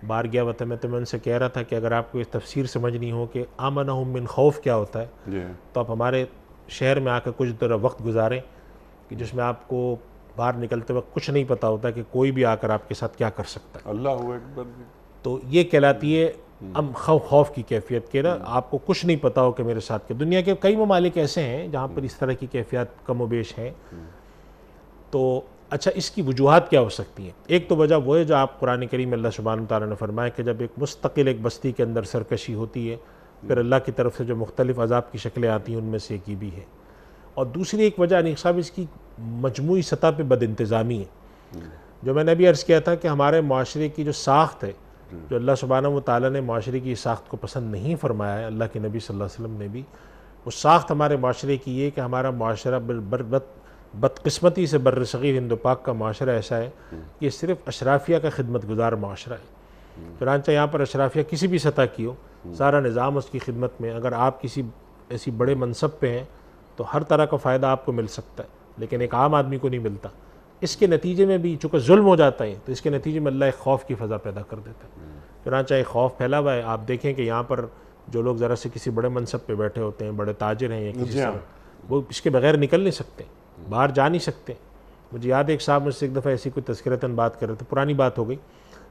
باہر گیا ہوا تھا میں، تو میں ان سے کہہ رہا تھا کہ اگر آپ کو اس تفسیر سمجھنی ہو کہ آمنہم من خوف کیا ہوتا ہے، تو آپ ہمارے شہر میں آ کر کچھ دیر وقت گزاریں کہ جس میں آپ کو باہر نکلتے وقت کچھ نہیں پتا ہوتا کہ کوئی بھی آ کر آپ کے ساتھ کیا کر سکتا ہے۔
اللہ اکبر۔
تو یہ کہلاتی ہے خوف کی کیفیت کے نا، آپ کو کچھ نہیں پتا ہو کہ میرے ساتھ کیا۔ دنیا کے کئی ممالک ایسے ہیں جہاں پر اس طرح کی کیفیت کم و بیش ہیں۔ تو اچھا، اس کی وجوہات کیا ہو سکتی ہیں؟ ایک تو وجہ وہ ہے جو آپ قرآن کریم میں اللہ سبحانہ تعالیٰ نے فرمایا کہ جب ایک مستقل ایک بستی کے اندر سرکشی ہوتی ہے، پھر اللہ کی طرف سے جو مختلف عذاب کی شکلیں آتی ہیں، ان میں سے ایک یہ بھی ہے۔ اور دوسری ایک وجہ انیق صاحب اس کی مجموعی سطح پہ بد انتظامی ہے۔ جو میں نے ابھی عرض کیا تھا کہ ہمارے معاشرے کی جو ساخت ہے، جو اللہ سبحانہ و تعالیٰ نے معاشرے کی ساخت کو پسند نہیں فرمایا ہے، اللہ کے نبی صلی اللہ علیہ وسلم نے بھی، وہ ساخت ہمارے معاشرے کی یہ کہ ہمارا معاشرہ بدقسمتی سے برصغیر ہند و پاک کا معاشرہ ایسا ہے کہ یہ صرف اشرافیہ کا خدمت گزار معاشرہ ہے۔ چنانچہ یہاں پر اشرافیہ کسی بھی سطح کی ہو، سارا نظام اس کی خدمت میں، اگر آپ کسی ایسی بڑے منصب پہ ہیں تو ہر طرح کا فائدہ آپ کو مل سکتا ہے، لیکن ایک عام آدمی کو نہیں ملتا۔ اس کے نتیجے میں بھی چونکہ ظلم ہو جاتا ہے، تو اس کے نتیجے میں اللہ ایک خوف کی فضا پیدا کر دیتا ہے۔ چنانچہ ایک خوف پھیلا ہوا ہے۔ آپ دیکھیں کہ یہاں پر جو لوگ ذرا سے کسی بڑے منصب پہ بیٹھے ہوتے ہیں، بڑے تاجر ہیں یا کسی طرح، وہ اس کے بغیر نکل نہیں سکتے، باہر جا نہیں سکتے۔ مجھے یاد ہے ایک صاحب مجھ سے ایک دفعہ ایسی کوئی تذکرتاً بات کر رہے تھے، پرانی بات ہو گئی،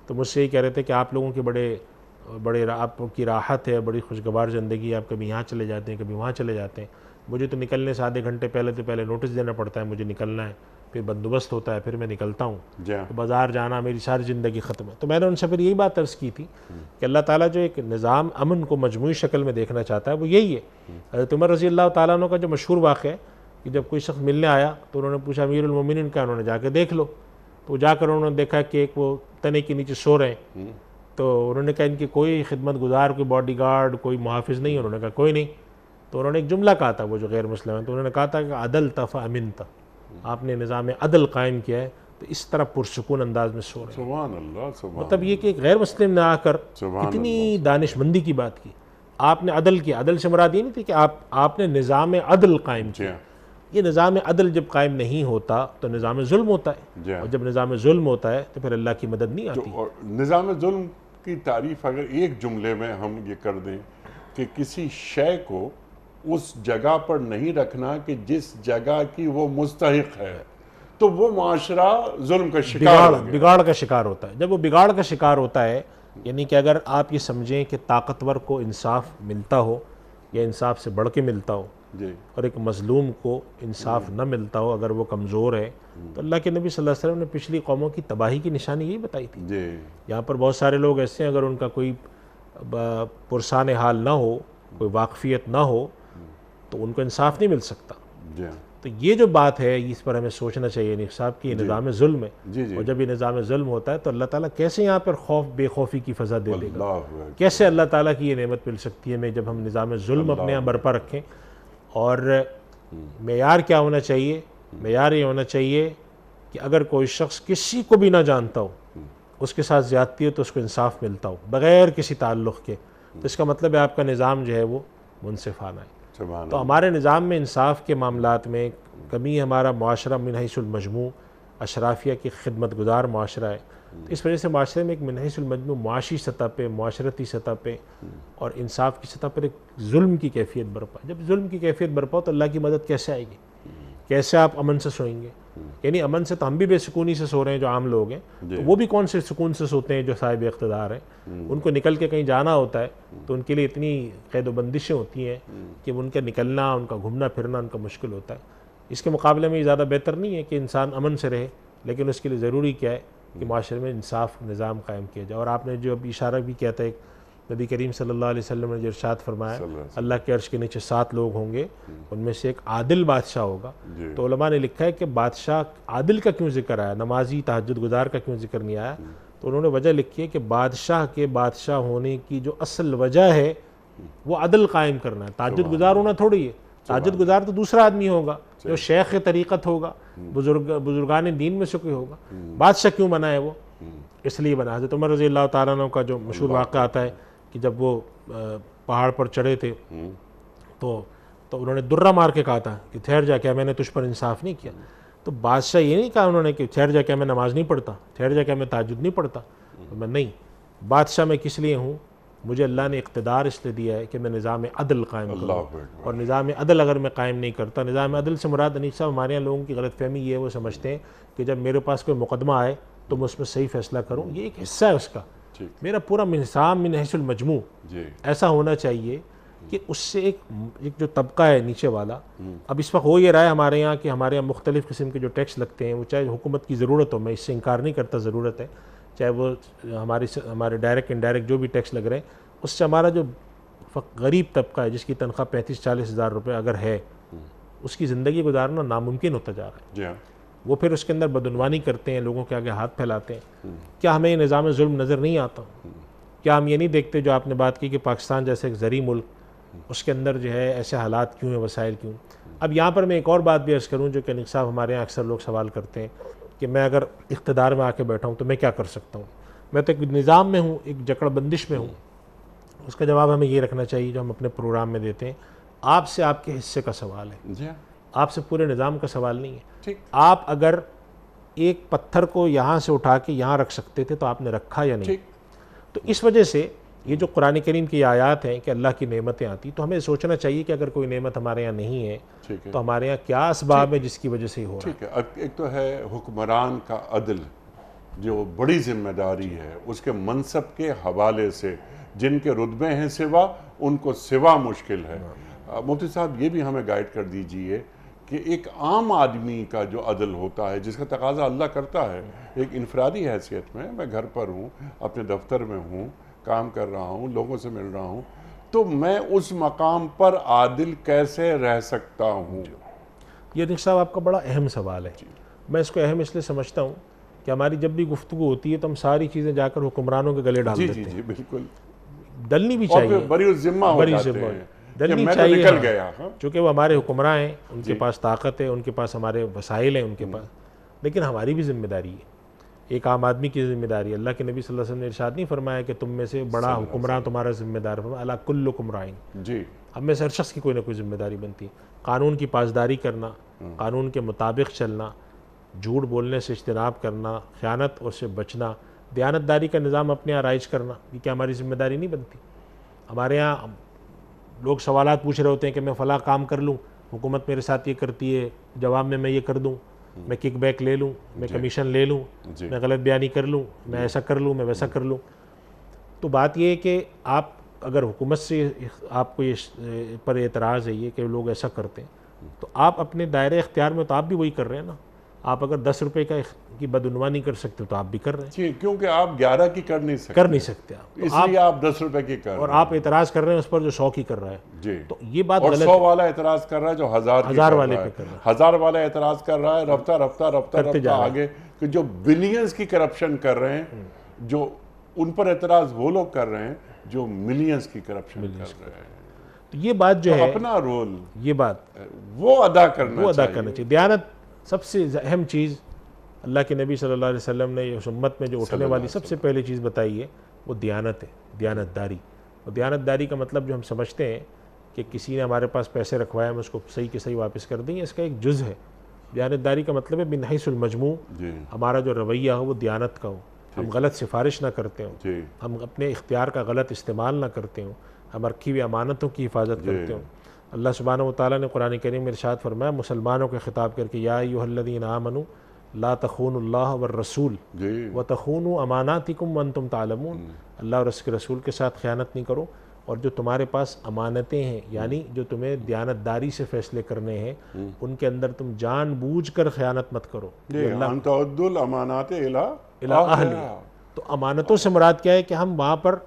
تو مجھ سے یہ کہہ رہے تھے کہ آپ لوگوں کے بڑے آپ کی راحت ہے، بڑی خوشگوار زندگی ہے، آپ کبھی یہاں چلے جاتے ہیں، کبھی وہاں چلے جاتے ہیں، مجھے تو نکلنے سے آدھے گھنٹے پہلے نوٹس دینا پڑتا ہے، مجھے نکلنا ہے، پھر بندوبست ہوتا ہے، پھر میں نکلتا ہوں، تو بازار جانا میری ساری زندگی ختم ہے۔ تو میں نے ان سے پھر یہی بات عرض کی تھی کہ اللہ تعالیٰ جو ایک نظام امن کو مجموعی شکل میں دیکھنا چاہتا ہے وہ یہی ہے۔ حضرت عمر رضی اللہ تعالیٰ عنہ کا جو مشہور واقعہ ہے کہ جب کوئی شخص ملنے آیا تو انہوں نے پوچھا امیر المومنین کا، انہوں نے جا کے دیکھ لو، تو جا کر انہوں نے دیکھا کہ ایک وہ تنے کے نیچے سو رہے ہیں، تو انہوں نے کہا ان کی کوئی خدمت گزار، کوئی باڈی گارڈ، کوئی محافظ نہیں؟ انہوں نے کہا کوئی نہیں۔ تو انہوں نے ایک جملہ کہا تھا، وہ جو غیر مسلم ہیں، تو انہوں نے کہا تھا کہ عدل تفا امن تھا، آپ نے نظام عدل قائم کیا ہے تو اس طرح پرسکون انداز میں سو رہے ہیں۔
سبحان اللہ، سبحان
مطلب یہ کہ ایک غیر مسلم نے آ کر کتنی دانش مندی کی بات کی، آپ نے عدل کیا۔ عدل سے مراد یہ نہیں تھی کہ آپ نے نظام عدل قائم کیا، یہ نظام عدل جب قائم نہیں ہوتا تو نظام ظلم ہوتا ہے،
جی
اور جب نظام ظلم ہوتا ہے تو پھر اللہ کی مدد نہیں آتی۔
اور نظام ظلم کی تعریف اگر ایک جملے میں ہم یہ کر دیں کہ کسی شے کو اس جگہ پر نہیں رکھنا کہ جس جگہ کی وہ مستحق ہے، تو وہ معاشرہ ظلم کا شکار ہو گیا۔
بگاڑ کا شکار ہوتا ہے۔ جب وہ بگاڑ کا شکار ہوتا ہے، یعنی کہ اگر آپ یہ سمجھیں کہ طاقتور کو انصاف ملتا ہو یا انصاف سے بڑھ کے ملتا ہو،
جی
اور ایک مظلوم کو انصاف نہ ملتا ہو اگر وہ کمزور ہے، تو اللہ کے نبی صلی اللہ علیہ وسلم نے پچھلی قوموں کی تباہی کی نشانی یہی بتائی تھی۔
جی
یہاں پر بہت سارے لوگ ایسے ہیں، اگر ان کا کوئی پرسان حال نہ ہو، کوئی واقفیت نہ ہو، تو ان کو انصاف نہیں مل سکتا۔
جی
تو یہ جو بات ہے اس پر ہمیں سوچنا چاہیے نیک صاحب کہ یہ نظام ظلم ہے،
جی جی
اور جب یہ نظام ظلم ہوتا ہے تو اللہ تعالیٰ کیسے یہاں پر بے خوفی کی فضا دے دے گا؟
اللہ اکبر۔
کیسے اللہ تعالیٰ کی یہ نعمت مل سکتی ہے ہمیں جب ہم نظام ظلم اپنے یہاں برپا رکھیں؟ اور معیار کیا ہونا چاہیے؟ معیار یہ ہونا چاہیے کہ اگر کوئی شخص کسی کو بھی نہ جانتا ہو، اس کے ساتھ زیادتی ہو تو اس کو انصاف ملتا ہو بغیر کسی تعلق کے، تو اس کا مطلب ہے آپ کا نظام جو ہے وہ منصفانہ ہے۔
سبحان
تو ہمارے نظام میں انصاف کے معاملات میں کمی، ہمارا معاشرہ من حیث المجموع اشرافیہ کی خدمت گزار معاشرہ ہے، تو اس وجہ سے معاشرے میں ایک من حیث المجموع معاشی سطح پہ، معاشرتی سطح پہ اور انصاف کی سطح پر ایک ظلم کی کیفیت برپا ہے۔ جب ظلم کی کیفیت برپا ہو تو اللہ کی مدد کیسے آئے گی؟ کیسے آپ امن سے سوئیں گے؟ یعنی امن سے تو ہم بھی بے سکونی سے سو رہے ہیں جو عام لوگ ہیں، تو وہ بھی کون سے سکون سے سوتے ہیں جو صاحب اقتدار ہیں؟ ان کو نکل کے کہیں جانا ہوتا ہے تو ان کے لیے اتنی قید و بندشیں ہوتی ہیں کہ ان کا نکلنا، ان کا گھومنا پھرنا ان کا مشکل ہوتا ہے۔ اس کے مقابلے میں یہ زیادہ بہتر نہیں ہے کہ انسان امن سے رہے، لیکن اس کے لیے ضروری کیا ہے کہ معاشرے میں انصاف نظام قائم کیا جائے۔ اور آپ نے جو ابھی اشارہ بھی کیا تھا، ایک نبی کریم صلی اللہ علیہ وسلم نے جو ارشاد فرمایا اللہ کے عرش کے نیچے 7 لوگ ہوں گے، ان میں سے ایک عادل بادشاہ ہوگا۔ تو علماء نے لکھا ہے کہ بادشاہ عادل کا کیوں ذکر آیا، نمازی تہجد گزار کا کیوں ذکر نہیں آیا؟ تو انہوں نے وجہ لکھی ہے کہ بادشاہ کے بادشاہ ہونے کی جو اصل وجہ ہے وہ عدل قائم کرنا ہے، تہجد گزار ہونا تھوڑی ہے۔ تہجد گزار تو دوسرا آدمی ہوگا جو شیخ طریقت ہوگا، بزرگان دین میں سے کوئی ہوگا۔ بادشاہ کیوں بنا ہے وہ؟ اس لیے بنا۔ حضرت عمر رضی اللہ تعالیٰ عنہ کا جو مشہور واقعہ آتا ہے کہ جب وہ پہاڑ پر چڑھے تھے تو انہوں نے درہ مار کے کہا تھا کہ ٹھہر جا کے میں نے تجھ پر انصاف نہیں کیا۔ تو بادشاہ یہ نہیں کہا انہوں نے کہ ٹھہر جا کے میں نماز نہیں پڑھتا، ٹھہر جا کے میں تہجد نہیں پڑھتا، میں نہیں، بادشاہ میں کس لیے ہوں؟ مجھے اللہ نے اقتدار اس لیے دیا ہے کہ میں نظام عدل قائم کروں، اور نظام عدل اگر میں قائم نہیں کرتا، نظام عدل سے مراد انیس صاحب ہمارے یہاں لوگوں کی غلط فہمی یہ ہے، وہ سمجھتے ہیں کہ جب میرے پاس کوئی مقدمہ آئے تو میں اس میں صحیح فیصلہ کروں، یہ ایک حصہ ہے اس کا۔ میرا پورا نظام من حیث المجموع ایسا ہونا چاہیے کہ اس سے ایک جو طبقہ ہے نیچے والا، اب اس وقت ہو یہ رہا ہے ہمارے یہاں کہ ہمارے یہاں مختلف قسم کے جو ٹیکس لگتے ہیں، وہ چاہے حکومت کی ضرورت ہو، میں اس سے انکار نہیں کرتا ضرورت ہے، چاہے وہ ہمارے ڈائریکٹ انڈائریکٹ جو بھی ٹیکس لگ رہے ہیں، اس سے ہمارا جو غریب طبقہ ہے جس کی تنخواہ 35-40 ہزار روپے اگر ہے، اس کی زندگی گزارنا ناممکن ہوتا جا رہا ہے۔ وہ پھر اس کے اندر بدعنوانی کرتے ہیں، لوگوں کے آگے ہاتھ پھیلاتے ہیں۔ کیا ہمیں یہ نظام ظلم نظر نہیں آتا؟ کیا ہم یہ نہیں دیکھتے جو آپ نے بات کی کہ پاکستان جیسے ایک زرعی ملک، اس کے اندر جو ہے ایسے حالات کیوں ہیں، وسائل کیوں؟ اب یہاں پر میں ایک اور بات بھی عرض کروں جو کہ انیس صاحب ہمارے یہاں اکثر لوگ سوال کرتے ہیں کہ میں اگر اقتدار میں آ کے بیٹھا ہوں تو میں کیا کر سکتا ہوں؟ میں تو ایک نظام میں ہوں، ایک جکڑ بندش میں ہوں۔ اس کا جواب ہمیں یہ رکھنا چاہیے جو ہم اپنے پروگرام میں دیتے ہیں، آپ سے آپ کے حصے کا سوال ہے، آپ سے پورے نظام کا سوال نہیں ہے۔ آپ اگر ایک پتھر کو یہاں سے اٹھا کے یہاں رکھ سکتے تھے تو آپ نے رکھا یا نہیں؟ تو اس وجہ سے یہ جو قرآن کریم کی آیات ہیں کہ اللہ کی نعمتیں آتی، تو ہمیں سوچنا چاہیے کہ اگر کوئی نعمت ہمارے یہاں نہیں ہے تو ہمارے یہاں کیا اسباب ہے جس کی وجہ سے ہی ہو رہا ہے۔
ایک تو ہے حکمران کا عدل، جو بڑی ذمہ داری ہے اس کے منصب کے حوالے سے، جن کے رتبے ہیں سوا ان کو سوا مشکل ہے۔ مفتی صاحب یہ بھی ہمیں گائیڈ کر دیجئے کہ ایک عام آدمی کا جو عدل ہوتا ہے جس کا تقاضا اللہ کرتا ہے، ایک انفرادی حیثیت میں گھر پر ہوں، اپنے دفتر میں ہوں، کام کر رہا ہوں، لوگوں سے مل رہا ہوں، تو میں اس مقام پر عادل کیسے رہ سکتا ہوں؟
یہ انیس صاحب آپ کا بڑا اہم سوال ہے۔ میں اس کو اہم اس لیے سمجھتا ہوں کہ ہماری جب بھی گفتگو ہوتی ہے تو ہم ساری چیزیں جا کر حکمرانوں کے گلے ڈال دیتے ہیں۔
جی بالکل،
ڈلنی بھی چاہیے،
اور بری ذمہ ہو جاتے ہیں
ڈلنی
میں تو
چاہیے،
نکل گیا۔
چونکہ وہ ہمارے حکمراں ہیں، ان کے پاس طاقت ہے، ان کے پاس ہمارے وسائل ہیں ان کے پاس، لیکن ہماری بھی ذمہ داری ہے، ایک عام آدمی کی ذمہ داری ہے۔ اللہ کے نبی صلی اللہ علیہ وسلم نے ارشاد نہیں فرمایا کہ تم میں سے بڑا حکمراں تمہارا ذمہ دار ہے، الا کلکم راعٍ، ہم میں سے ہر شخص کی کوئی نہ کوئی ذمہ داری بنتی ہے. قانون کی پاسداری کرنا، قانون کے مطابق چلنا، جھوٹ بولنے سے اجتناب کرنا، خیانت اور سے بچنا، دیانتداری کا نظام اپنے یہاں رائج کرنا، یہ کیا ہماری ذمہ داری نہیں بنتی؟ ہمارے یہاں لوگ سوالات پوچھ رہے ہوتے ہیں کہ میں فلاں کام کر لوں، حکومت میرے ساتھ یہ کرتی ہے، جواب میں یہ کر دوں، میں کک بیک لے لوں، میں کمیشن لے لوں، میں غلط بیانی کر لوں، میں ایسا کر لوں، میں ویسا کر لوں. تو بات یہ ہے کہ آپ اگر حکومت سے آپ کو یہ پر اعتراض ہے یہ کہ لوگ ایسا کرتے ہیں، تو آپ اپنے دائرۂ اختیار میں تو آپ بھی وہی کر رہے ہیں نا. آپ اگر 10 روپے کی بدعنوانی کر سکتے تو آپ بھی کر رہے ہیں.
جی، کیونکہ آپ 11 کی کر نہیں سکتے
آپ،
اس لیے آپ 10 روپے کی کر رہے
اور
ہیں.
آپ اعتراض کر رہے ہیں اس پر جو 100 کی کر رہا ہے.
جی،
تو یہ بات
اور
غلط
100 والا اعتراض کر رہا ہے جو 1000 کی کر
والے
رہا
پہ
ہے.
کر رہا
1000 والا اعتراض کر رہا ہے، رفتہ آگے کہ جو بلینز کی کرپشن کر رہے ہیں، جو ان پر اعتراض وہ لوگ کر رہے ہیں جو ملینز کی کرپشن کر رہے ہیں.
تو یہ بات جو ہے،
اپنا رول
یہ بات
وہ ادا کرنا
چاہیے. دیانت سب سے اہم چیز اللہ کے نبی صلی اللہ علیہ وسلم نے اس امت میں جو اٹھنے والی سب سے پہلی چیز بتائی ہے وہ دیانت ہے، دیانت داری. اور دیانت داری کا مطلب جو ہم سمجھتے ہیں کہ کسی نے ہمارے پاس پیسے رکھوائے ہم اس کو صحیح کے صحیح واپس کر دیں، اس کا ایک جز ہے. دیانت داری کا مطلب ہے من حیث المجموع ہمارا جو رویہ ہو وہ دیانت کا ہو، ہم غلط سفارش نہ کرتے ہوں، ہم اپنے اختیار کا غلط استعمال نہ کرتے ہوں، ہم رکھی ہوئی امانتوں کی حفاظت کرتے ہوں. اللہ سبحانہ و تعالیٰ نے قرآن کریم میں ارشاد فرمایا مسلمانوں کے خطاب کر کے، یا ایھا الذین آمنوا لا تخونوا اللہ والرسول وتخونوا اماناتکم وانتم تعلمون. اللہ اور اس کے رسول کے ساتھ خیانت نہیں کرو، اور جو تمہارے پاس امانتیں ہیں یعنی جو تمہیں دیانت داری سے فیصلے کرنے ہیں ان کے اندر تم جان بوجھ کر خیانت مت کرو.
ان تعدوا الامانات الی
اہلہا. تو امانتوں سے مراد کیا ہے کہ ہم وہاں پر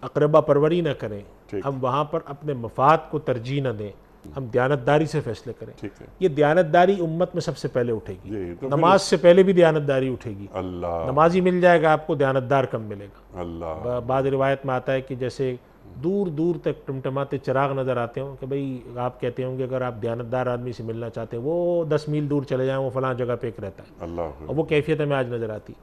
اقربا پروری نہ کریں، ہم وہاں پر اپنے مفاد کو ترجیح نہ دیں، ہم دیانتداری سے فیصلے کریں. یہ دیانتداری امت میں سب سے پہلے اٹھے گی. نماز سے پہلے بھی دیانتداری اٹھے گی. نمازی مل جائے گا آپ کو، دیانتدار کم ملے گا. بعض روایت میں آتا ہے کہ جیسے دور دور تک ٹمٹماتے چراغ نظر آتے ہوں کہ بھئی آپ کہتے ہوں گے اگر آپ دیانتدار آدمی سے ملنا چاہتے ہیں وہ 10 میل دور چلے جائیں، وہ فلاں جگہ پہ ایک رہتا ہے، اور وہ کیفیت ہمیں آج نظر آتی.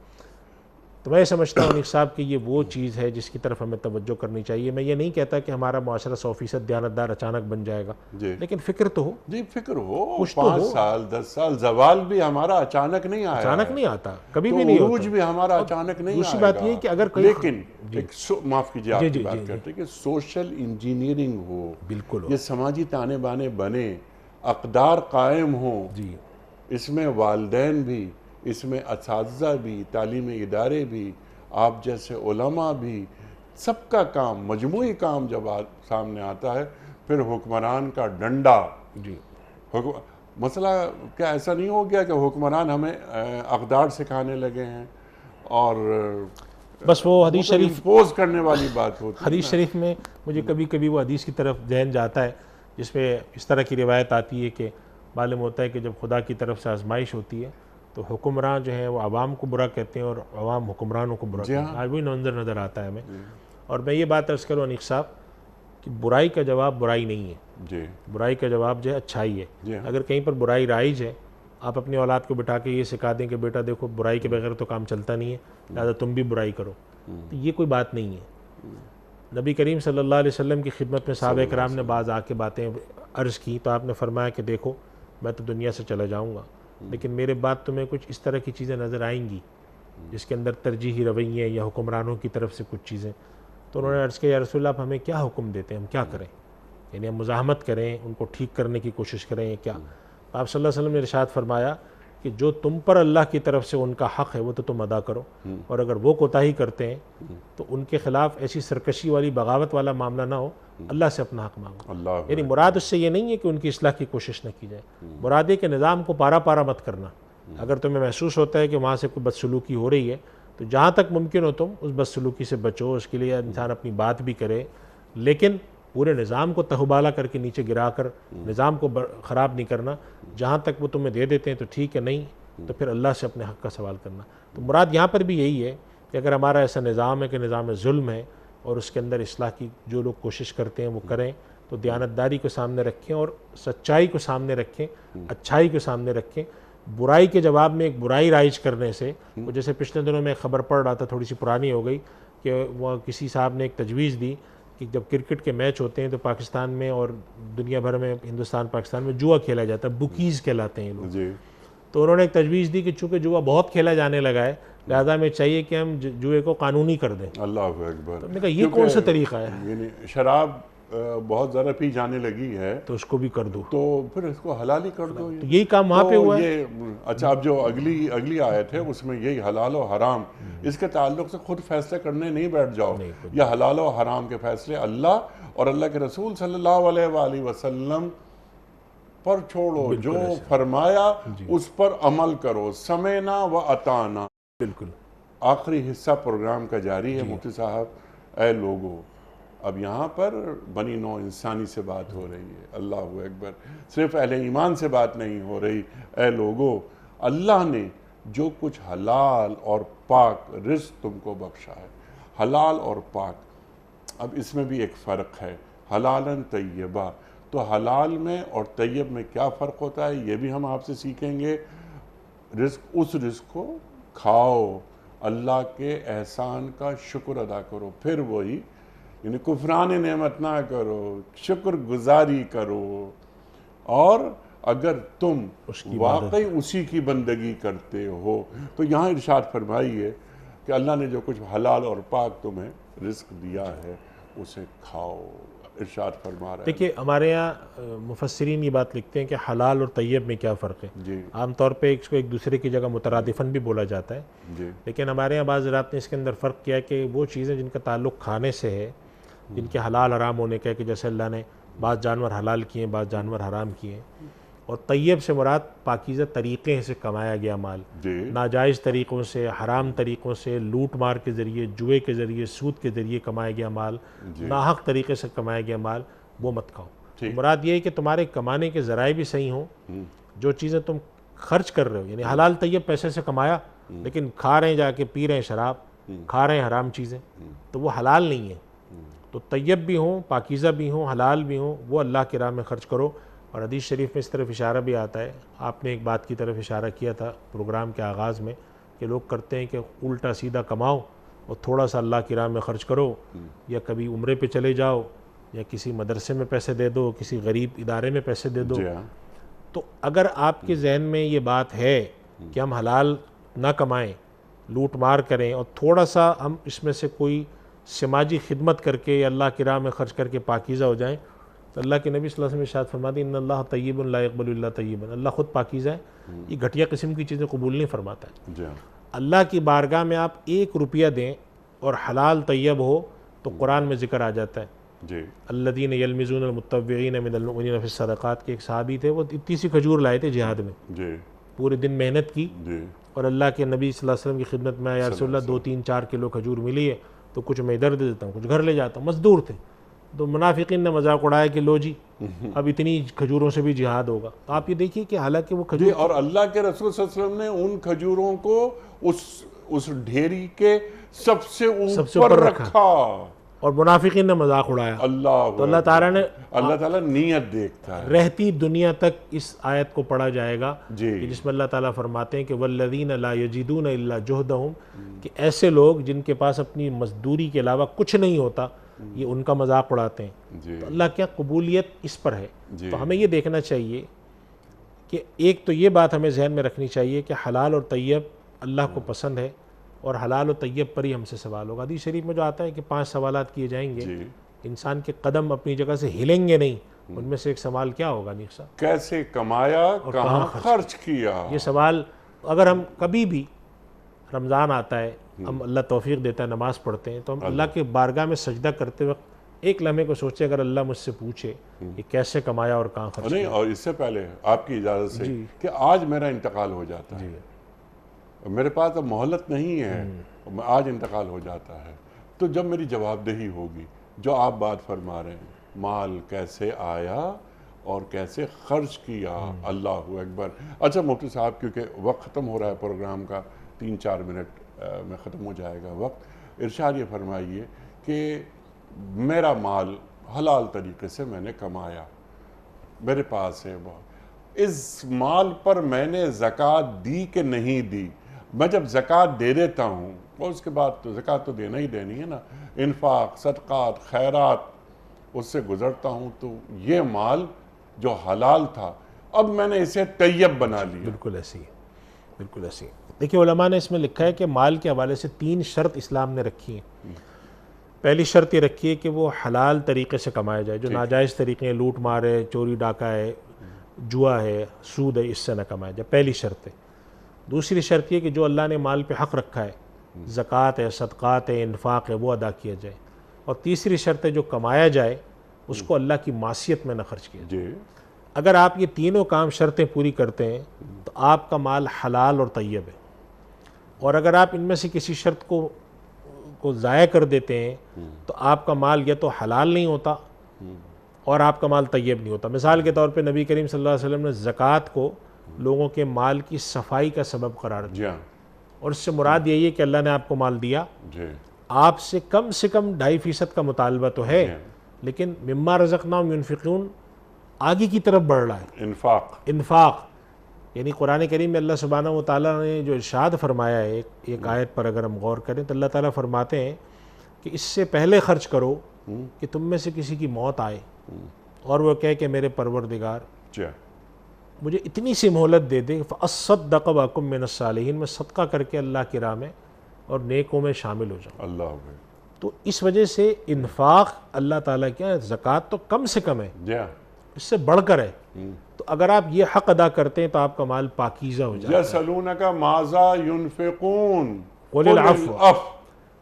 تو میں سمجھتا ہوں انیس صاحب کہ یہ وہ چیز ہے جس کی طرف ہمیں توجہ کرنی چاہیے. میں یہ نہیں کہتا کہ ہمارا معاشرہ 100% دیانتدار اچانک بن جائے گا، لیکن فکر تو ہو.
جی فکر ہو. 5 سال 10 سال زوال بھی ہمارا اچانک نہیں آیا،
اچانک نہیں آتا، کبھی بھی نہیں ہوتا.
عروج بھی ہمارا اچانک نہیں آئے گا.
دوسری بات یہ کہ اگر
لیکن معاف کیجیے آپ کی بات کرتے کہ سوشل انجینئرنگ ہو،
بالکل
یہ سماجی تانے بانے بنے، اقدار قائم ہوں، اس میں والدین بھی، اس میں اساتذہ بھی، تعلیمی ادارے بھی، آپ جیسے علماء بھی، سب کا کام، مجموعی کام جب سامنے آتا ہے پھر حکمران کا ڈنڈا. مسئلہ کیا ایسا نہیں ہو گیا کہ حکمران ہمیں اقدار سکھانے لگے ہیں اور
بس وہ حدیث شریف
امپوز کرنے والی بات ہوتی ہے.
حدیث شریف میں مجھے کبھی کبھی وہ حدیث کی طرف ذہن جاتا ہے جس میں اس طرح کی روایت آتی ہے کہ معلوم ہوتا ہے کہ جب خدا کی طرف سے آزمائش ہوتی ہے تو حکمران جو ہیں وہ عوام کو برا کہتے ہیں اور عوام حکمرانوں کو برا کہتے ہیں. آج وہی منظر نظر آتا ہے ہمیں. اور میں یہ بات عرض کروں انیق صاحب کہ برائی کا جواب برائی نہیں ہے، برائی کا جواب جو ہے اچھائی ہے. اگر کہیں پر برائی رائج ہے، آپ اپنی اولاد کو بٹھا کے یہ سکھا دیں کہ بیٹا دیکھو برائی کے بغیر تو کام چلتا نہیں ہے، لہٰذا تم بھی برائی کرو، تو یہ کوئی بات نہیں ہے. نبی کریم صلی اللہ علیہ وسلم کی خدمت میں صحابہ کرام نے بعض آ کے باتیں عرض کی تو آپ نے فرمایا کہ دیکھو میں تو دنیا سے چلا جاؤں گا لیکن میرے بعد تمہیں کچھ اس طرح کی چیزیں نظر آئیں گی جس کے اندر ترجیحی رویے یا حکمرانوں کی طرف سے کچھ چیزیں. تو انہوں نے عرض کیا یا رسول اللہ آپ ہمیں کیا حکم دیتے ہیں، ہم کیا کریں؟ یعنی ہم مزاحمت کریں، ان کو ٹھیک کرنے کی کوشش کریں کیا؟ آپ صلی اللہ علیہ وسلم نے ارشاد فرمایا کہ جو تم پر اللہ کی طرف سے ان کا حق ہے وہ تو تم ادا کرو، اور اگر وہ کوتاہی کرتے ہیں تو ان کے خلاف ایسی سرکشی والی بغاوت والا معاملہ نہ ہو، اللہ سے اپنا حق مانگو. یعنی مراد اس سے یہ نہیں ہے کہ ان کی اصلاح کی کوشش نہ کی جائے، مراد ہے کہ نظام کو پارا پارا مت کرنا. اگر تمہیں محسوس ہوتا ہے کہ وہاں سے کوئی بدسلوکی ہو رہی ہے تو جہاں تک ممکن ہو تم اس بدسلوکی سے بچو، اس کے لیے انسان اپنی بات بھی کرے، لیکن پورے نظام کو تہبالہ کر کے نیچے گرا کر نظام کو خراب نہیں کرنا. جہاں تک وہ تمہیں دے دیتے ہیں تو ٹھیک ہے، نہیں تو پھر اللہ سے اپنے حق کا سوال کرنا. تو مراد یہاں پر بھی یہی ہے کہ اگر ہمارا ایسا نظام ہے کہ نظام ظلم ہے اور اس کے اندر اصلاح کی جو لوگ کوشش کرتے ہیں وہ کریں تو دیانتداری کو سامنے رکھیں اور سچائی کو سامنے رکھیں، اچھائی کو سامنے رکھیں. برائی کے جواب میں ایک برائی رائج کرنے سے، وہ جیسے پچھلے دنوں میں خبر پڑھ رہا تھا، تھوڑی سی پرانی ہو گئی، کہ وہ کسی صاحب نے ایک تجویز دی کہ جب کرکٹ کے میچ ہوتے ہیں تو پاکستان میں اور دنیا بھر میں، ہندوستان پاکستان میں جوا کھیلا جاتا ہے، بکیز کہلاتے ہیں یہ لوگ.
جی
تو انہوں نے ایک تجویز دی کہ چونکہ جوا بہت کھیلا جانے لگا ہے، لہٰذا ہمیں چاہیے کہ ہم جوئے کو قانونی کر دیں.
اللہ اکبر.
تو ہم نے کہا یہ کون سا طریقہ ہے؟
یعنی شراب بہت زیادہ پی جانے لگی ہے
تو اس کو بھی کر دو.
تو پھر اس کو حلال ہی کر دو.
تو یہی کام وہاں پہ ہوا ہے.
اچھا اب جو اگلی آیت ہے اس میں یہی حلال و حرام، اس کے تعلق سے خود فیصلے کرنے نہیں بیٹھ جاؤ. یہ حلال و حرام کے فیصلے اللہ اور اللہ کے رسول صلی اللہ علیہ وآلہ وسلم پر چھوڑو. جو فرمایا اس پر عمل کرو. سمعنا و اطعنا.
بالکل.
آخری حصہ پروگرام کا جاری ہے مفتی صاحب. اے لوگو، اب یہاں پر بنی نوع انسانی سے بات ہو رہی ہے. اللہ اکبر. صرف اہل ایمان سے بات نہیں ہو رہی. اے لوگو، اللہ نے جو کچھ حلال اور پاک رزق تم کو بخشا ہے، حلال اور پاک، اب اس میں بھی ایک فرق ہے. حلالاً طیبہ، تو حلال میں اور طیب میں کیا فرق ہوتا ہے یہ بھی ہم آپ سے سیکھیں گے. اس رزق کو کھاؤ، اللہ کے احسان کا شکر ادا کرو. پھر وہی یعنی کفران نعمت نہ کرو، شکر گزاری کرو. اور اگر تم واقعی اسی کی بندگی کرتے ہو تو یہاں ارشاد فرمائیے کہ اللہ نے جو کچھ حلال اور پاک تمہیں رزق دیا ہے اسے کھاؤ. ارشاد فرما رہا ہے.
دیکھیے ہمارے یہاں مفسرین یہ بات لکھتے ہیں کہ حلال اور طیب میں کیا فرق ہے.
جی
عام طور پہ اس کو ایک دوسرے کی جگہ مترادفاً بھی بولا جاتا ہے.
جی
لیکن ہمارے یہاں بعض حضرات نے اس کے اندر فرق کیا کہ وہ چیزیں جن کا تعلق کھانے سے ہے، جن کے حلال حرام ہونے کا ہے، کہ جیسے اللہ نے بعض جانور حلال کیے ہیں، بعض جانور حرام کیے ہیں. اور طیب سے مراد پاکیزہ طریقے سے کمایا گیا مال،
جی
ناجائز طریقوں سے، حرام طریقوں سے، لوٹ مار کے ذریعے، جوئے کے ذریعے، سود کے ذریعے کمایا گیا مال، ناحق طریقے سے کمایا گیا مال، وہ مت کھاؤ. مراد یہ ہے کہ تمہارے کمانے کے ذرائع بھی صحیح ہوں. جو چیزیں تم خرچ کر رہے ہو، یعنی حلال طیب پیسے سے کمایا لیکن کھا رہے ہیں جا کے، پی رہے ہیں شراب، کھا رہے ہیں حرام چیزیں، تو وہ حلال نہیں ہے. تو طیب بھی ہوں، پاکیزہ بھی ہوں، حلال بھی ہوں، وہ اللہ کی راہ میں خرچ کرو. اور حدیث شریف میں اس طرف اشارہ بھی آتا ہے. آپ نے ایک بات کی طرف اشارہ کیا تھا پروگرام کے آغاز میں کہ لوگ کرتے ہیں کہ الٹا سیدھا کماؤ اور تھوڑا سا اللہ کی راہ میں خرچ کرو، یا کبھی عمرے پہ چلے جاؤ، یا کسی مدرسے میں پیسے دے دو، کسی غریب ادارے میں پیسے دے دو. تو اگر آپ کے ذہن میں یہ بات ہے کہ ہم حلال نہ کمائیں، لوٹ مار کریں، اور تھوڑا سا ہم اس میں سے کوئی سماجی خدمت کر کے یا اللہ کی راہ میں خرچ کر کے پاکیزہ ہو جائیں، تو اللہ کے نبی صلی اللہ علیہ وسلم ارشاد فرماتے ہیں ان اللہ طیب لا یقبل الا طیبا. اللہ خود پاکیزہ ہے، یہ گھٹیا قسم کی چیزیں قبول نہیں فرماتا ہے. اللہ کی بارگاہ میں آپ 1 روپیہ دیں اور حلال طیب ہو تو قرآن میں ذکر آ جاتا ہے. الذین یلمزون المطوعین من المؤمنین فی الصدقات کے ایک صحابی تھے، وہ اتنی سی کھجور لائے تھے جہاد میں، پورے دن محنت کی اور اللہ کے نبی صلی اللہ علیہ وسلم کی خدمت میں یا رسول اللہ 2-3-4 کلو کھجور ملی ہے تو کچھ میں ادھر دے دیتا ہوں، کچھ گھر لے جاتا ہوں. مزدور تھے. تو منافقین نے مذاق اڑایا کہ لو جی اب اتنی کھجوروں سے بھی جہاد ہوگا. تو آپ یہ دیکھیے کہ حالانکہ وہ کھجور،
اور اللہ کے رسول صلی اللہ علیہ وسلم نے ان کھجوروں کو اس ڈھیری کے سب سے اوپر رکھا
اور منافقین نے مذاق اڑایا. تو اللہ تعالیٰ نے،
اللہ تعالیٰ نیت دیکھتا ہے.
رہتی دنیا تک اس آیت کو پڑھا جائے گا جس میں اللہ تعالیٰ فرماتے ہیں کہ والذین لا یجدون الا جہدہم، کہ ایسے لوگ جن کے پاس اپنی مزدوری کے علاوہ کچھ نہیں ہوتا، یہ ان کا مذاق اڑاتے ہیں. تو اللہ کیا قبولیت اس پر ہے. تو ہمیں یہ دیکھنا چاہیے کہ ایک تو یہ بات ہمیں ذہن میں رکھنی چاہیے کہ حلال اور طیب اللہ کو پسند ہے، اور حلال و طیب پر ہی ہم سے سوال ہوگا. حدیث شریف میں جو آتا ہے کہ 5 سوالات کیے جائیں گے، انسان کے قدم اپنی جگہ سے ہلیں گے نہیں. ان میں سے ایک سوال کیا ہوگا نیک صاحب؟
کیسے کمایا، کہاں خرچ کیا.
یہ سوال اگر ہم کبھی بھی، رمضان آتا ہے، ہم اللہ توفیق دیتا ہے، نماز پڑھتے ہیں، تو ہم اللہ کے بارگاہ میں سجدہ کرتے وقت ایک لمحے کو سوچے اگر اللہ مجھ سے پوچھے کہ کیسے کمایا اور کہاں خرچ کیا.
اور اس سے پہلے آپ کی اجازت سے کہ آج میرا انتقال ہو جاتا ہے، میرے پاس اب مہلت نہیں ہے، آج انتقال ہو جاتا ہے، تو جب میری جواب دہی ہوگی جو آپ بات فرما رہے ہیں، مال کیسے آیا اور کیسے خرچ کیا. اللہ اکبر. اچھا مفتی صاحب، کیونکہ وقت ختم ہو رہا ہے پروگرام کا، 3-4 منٹ میں ختم ہو جائے گا وقت. ارشاد یہ فرمائیے کہ میرا مال حلال طریقے سے میں نے کمایا، میرے پاس ہے بہت، اس مال پر میں نے زکوٰۃ دی کہ نہیں دی، میں جب زکوٰۃ دے دیتا ہوں اور اس کے بعد تو زکوٰۃ تو دینا ہی دینی ہے نا، انفاق، صدقات، خیرات، اس سے گزرتا ہوں تو یہ مال جو حلال تھا اب میں نے اسے طیب بنا لیا۔
بالکل ایسی ہے، بالکل ایسی ہے۔ دیکھیے علماء نے اس میں لکھا ہے کہ مال کے حوالے سے 3 شرط اسلام نے رکھی ہیں۔ پہلی شرط یہ رکھی ہے کہ وہ حلال طریقے سے کمایا جائے، جو ناجائز طریقے ہیں، لوٹ مار ہے، چوری ڈاکہ ہے، جوا ہے، سود ہے، اس سے نہ کمایا جائے، پہلی شرط ہے۔ دوسری شرط یہ کہ جو اللہ نے مال پہ حق رکھا ہے، زکوٰۃ ہے، صدقات ہے، انفاق ہے، وہ ادا کیا جائے۔ اور تیسری شرط ہے جو کمایا جائے اس کو اللہ کی معصیت میں نہ خرچ کیا جائے۔ اگر آپ یہ تینوں کام شرطیں پوری کرتے ہیں تو آپ کا مال حلال اور طیب ہے، اور اگر آپ ان میں سے کسی شرط کو ضائع کر دیتے ہیں تو آپ کا مال یا تو حلال نہیں ہوتا اور آپ کا مال طیب نہیں ہوتا۔ مثال کے طور پہ نبی کریم صلی اللہ علیہ وسلم نے زکوٰۃ کو لوگوں کے مال کی صفائی کا سبب قرار دیا، اور اس سے مراد یہی ہے کہ اللہ نے آپ کو مال دیا، آپ سے کم 2.5% کا مطالبہ تو ہے، لیکن مما رزقناہم ینفقون آگے کی طرف بڑھ رہا ہے۔ انفاق یعنی قرآن کریم میں اللہ سبحانہ و تعالیٰ نے جو ارشاد فرمایا ہے ایک آیت پر اگر ہم غور کریں تو اللہ تعالیٰ فرماتے ہیں کہ اس سے پہلے خرچ کرو کہ تم میں سے کسی کی موت آئے اور وہ کہے کہ میرے پروردگار مجھے اتنی سی مہلت دے دے، فَأَصَّدَّقَ وَأَكُن مِّنَ الصَّالِحِينَ، میں صدقہ کر کے اللہ کی راہ میں اور نیکوں میں شامل ہو جاؤں۔
اللہ
تو اس وجہ سے انفاق اللہ تعالیٰ کیا، زکوٰۃ تو کم سے کم ہے، اس سے بڑھ کر ہے۔ تو اگر آپ یہ حق ادا کرتے ہیں تو آپ کا مال پاکیزہ ہو جاتا ہے۔
یسألونک ماذا ینفقون
قل العفو،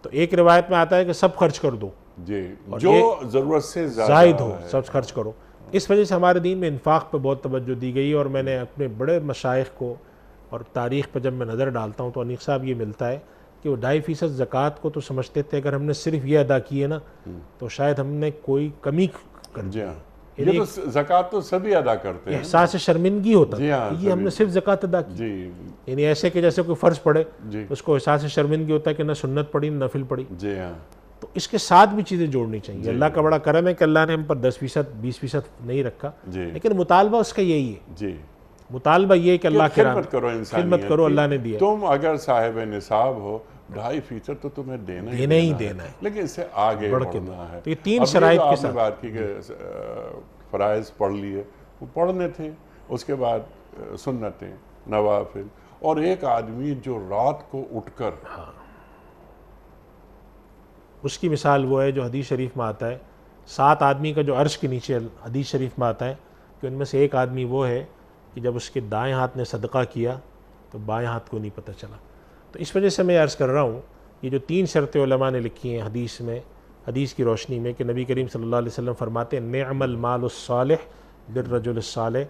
تو ایک روایت میں آتا ہے کہ سب خرچ کر دو،
جو ضرورت سے
زائد ہو سب خرچ کرو۔ اس وجہ سے ہمارے دین میں انفاق پہ بہت توجہ دی گئی، اور میں نے اپنے بڑے مشائخ کو اور تاریخ پہ جب میں نظر ڈالتا ہوں تو انیق صاحب یہ ملتا ہے کہ وہ 2.5% زکوٰۃ کو تو سمجھتے تھے اگر ہم نے صرف یہ ادا کی ہے نا تو شاید ہم نے کوئی کمی کر دی۔
یہ تو زکوٰۃ تو سبھی ادا کرتے ہیں،
احساس شرمندگی ہوتا ہے یہ ہم نے صرف زکوٰۃ ادا کی، یعنی ایسے کہ جیسے کوئی فرض پڑے اس کو احساس شرمندگی ہوتا ہے کہ نہ سنت پڑھی نہ نفل پڑھی۔ تو اس کے ساتھ بھی چیزیں جوڑنی چاہیے۔ اللہ کا بڑا کرم ہے کہ اللہ نے ہم پر 10%، 20% نہیں رکھا، لیکن مطالبہ اس کا یہی ہے، مطالبہ یہ ہے کہ اللہ کی راہ میں خدمت کرو، اللہ نے دیا۔
تم اگر صاحب نصاب ہو 2.5% تو تمہیں دینا ہی دینا ہے، لیکن اس سے آگے بڑھنا ہے۔
تو یہ 3 شرائط کے ساتھ
بات کی کہ فرائض پڑھ لیے، وہ پڑھنے تھے، اس کے بعد سنتیں، نوافل، اور ایک آدمی جو رات کو اٹھ کر،
اس کی مثال وہ ہے جو حدیث شریف میں آتا ہے 7 آدمی کا جو عرش کے نیچے، حدیث شریف میں آتا ہے کہ ان میں سے ایک آدمی وہ ہے کہ جب اس کے دائیں ہاتھ نے صدقہ کیا تو بائیں ہاتھ کو نہیں پتہ چلا۔ تو اس وجہ سے میں عرض کر رہا ہوں یہ جو 3 شرطیں علماء نے لکھی ہیں حدیث میں، حدیث کی روشنی میں، کہ نبی کریم صلی اللہ علیہ وسلم فرماتے ہیں نعم المال الصالح بالرجل الصالح،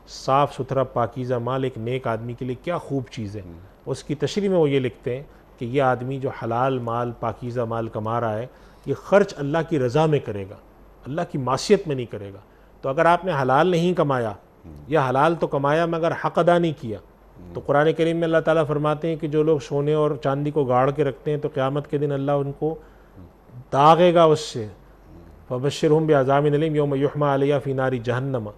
صاف ستھرا پاکیزہ مال ایک نیک آدمی کے لیے کیا خوب چیز ہے۔ اس کی تشریح میں وہ یہ لکھتے ہیں کہ یہ آدمی جو حلال مال، پاکیزہ مال کما رہا ہے یہ خرچ اللہ کی رضا میں کرے گا، اللہ کی معصیت میں نہیں کرے گا۔ تو اگر آپ نے حلال نہیں کمایا یا حلال تو کمایا مگر حق ادا نہیں کیا، تو قرآن کریم میں اللہ تعالیٰ فرماتے ہیں کہ جو لوگ سونے اور چاندی کو گاڑ کے رکھتے ہیں تو قیامت کے دن اللہ ان کو داغے گا اس سے، فبشرہم بعذاب الیم یوم یحمى علیہ فی نار جہنم،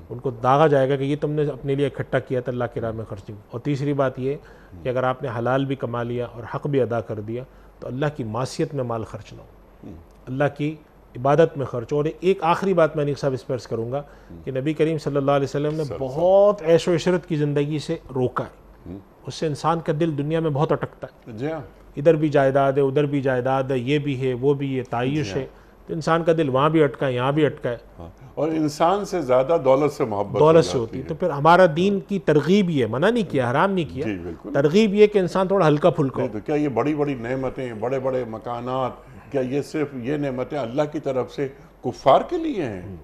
ان کو داغا جائے گا کہ یہ تم نے اپنے لیے اکٹھا کیا تھا، اللہ کی راہ میں خرچ نہیں۔ اور تیسری بات یہ کہ اگر آپ نے حلال بھی کما لیا اور حق بھی ادا کر دیا تو اللہ کی معصیت میں مال خرچ نہ ہو، اللہ کی عبادت میں خرچ ہو۔ اور ایک آخری بات میں انیق صاحب اس پر عرض کروں گا کہ نبی کریم صلی اللہ علیہ وسلم نے بہت عیش و عشرت کی زندگی سے روکا ہے، اس سے انسان کا دل دنیا میں بہت اٹکتا ہے، ادھر بھی جائیداد ہے ادھر بھی جائیداد ہے، یہ بھی ہے وہ بھی ہے، تعیش ہے، تو انسان کا دل وہاں بھی اٹکا ہے یہاں بھی اٹکا ہے،
اور انسان سے زیادہ دولت سے محبت
دولت سے ہوتی ہے۔ تو پھر ہمارا دین کی ترغیب یہ، منع نہیں کیا، حرام نہیں کیا، ترغیب یہ کہ انسان تھوڑا ہلکا پھلکا ہو۔
تو کیا یہ بڑی بڑی نعمتیں، بڑے بڑے مکانات، کیا یہ صرف یہ نعمتیں اللہ کی طرف سے کفار کے لیے ہیں؟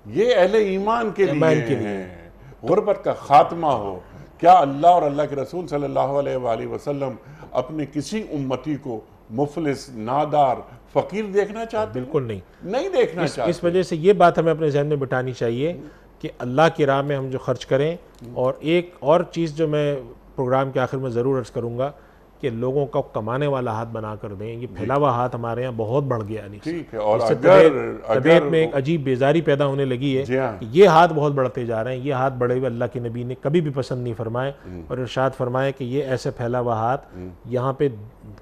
یہ اہل ایمان کے لیے ہیں۔ غربت کا خاتمہ ہو، کیا اللہ اور اللہ کے رسول صلی اللہ علیہ وآلہ وسلم اپنے کسی امتی کو مفلس، نادار، فقیر دیکھنا چاہتے ہیں؟
بالکل
نہیں دیکھنا چاہتے۔
اس وجہ سے یہ بات ہمیں اپنے ذہن میں بٹھانی چاہیے کہ اللہ کی راہ میں ہم جو خرچ کریں۔ اور ایک اور چیز جو میں پروگرام کے آخر میں ضرور عرض کروں گا کہ لوگوں کو کمانے والا ہاتھ بنا کر دیں. یہ پھیلا ہوا ہاتھ ہمارے یہاں بہت بڑھ گیا.
ٹھیک ہے. اور
اس سے طبیعت میں ایک عجیب بیزاری پیدا ہونے لگی ہے کہ یہ ہاتھ بہت بڑھتے جا رہے ہیں. یہ ہاتھ بڑھے ہوئے اللہ کے نبی نے کبھی بھی پسند نہیں فرمائے, اور ارشاد فرمائے کہ یہ ایسے پھیلا ہوا ہاتھ یہاں پہ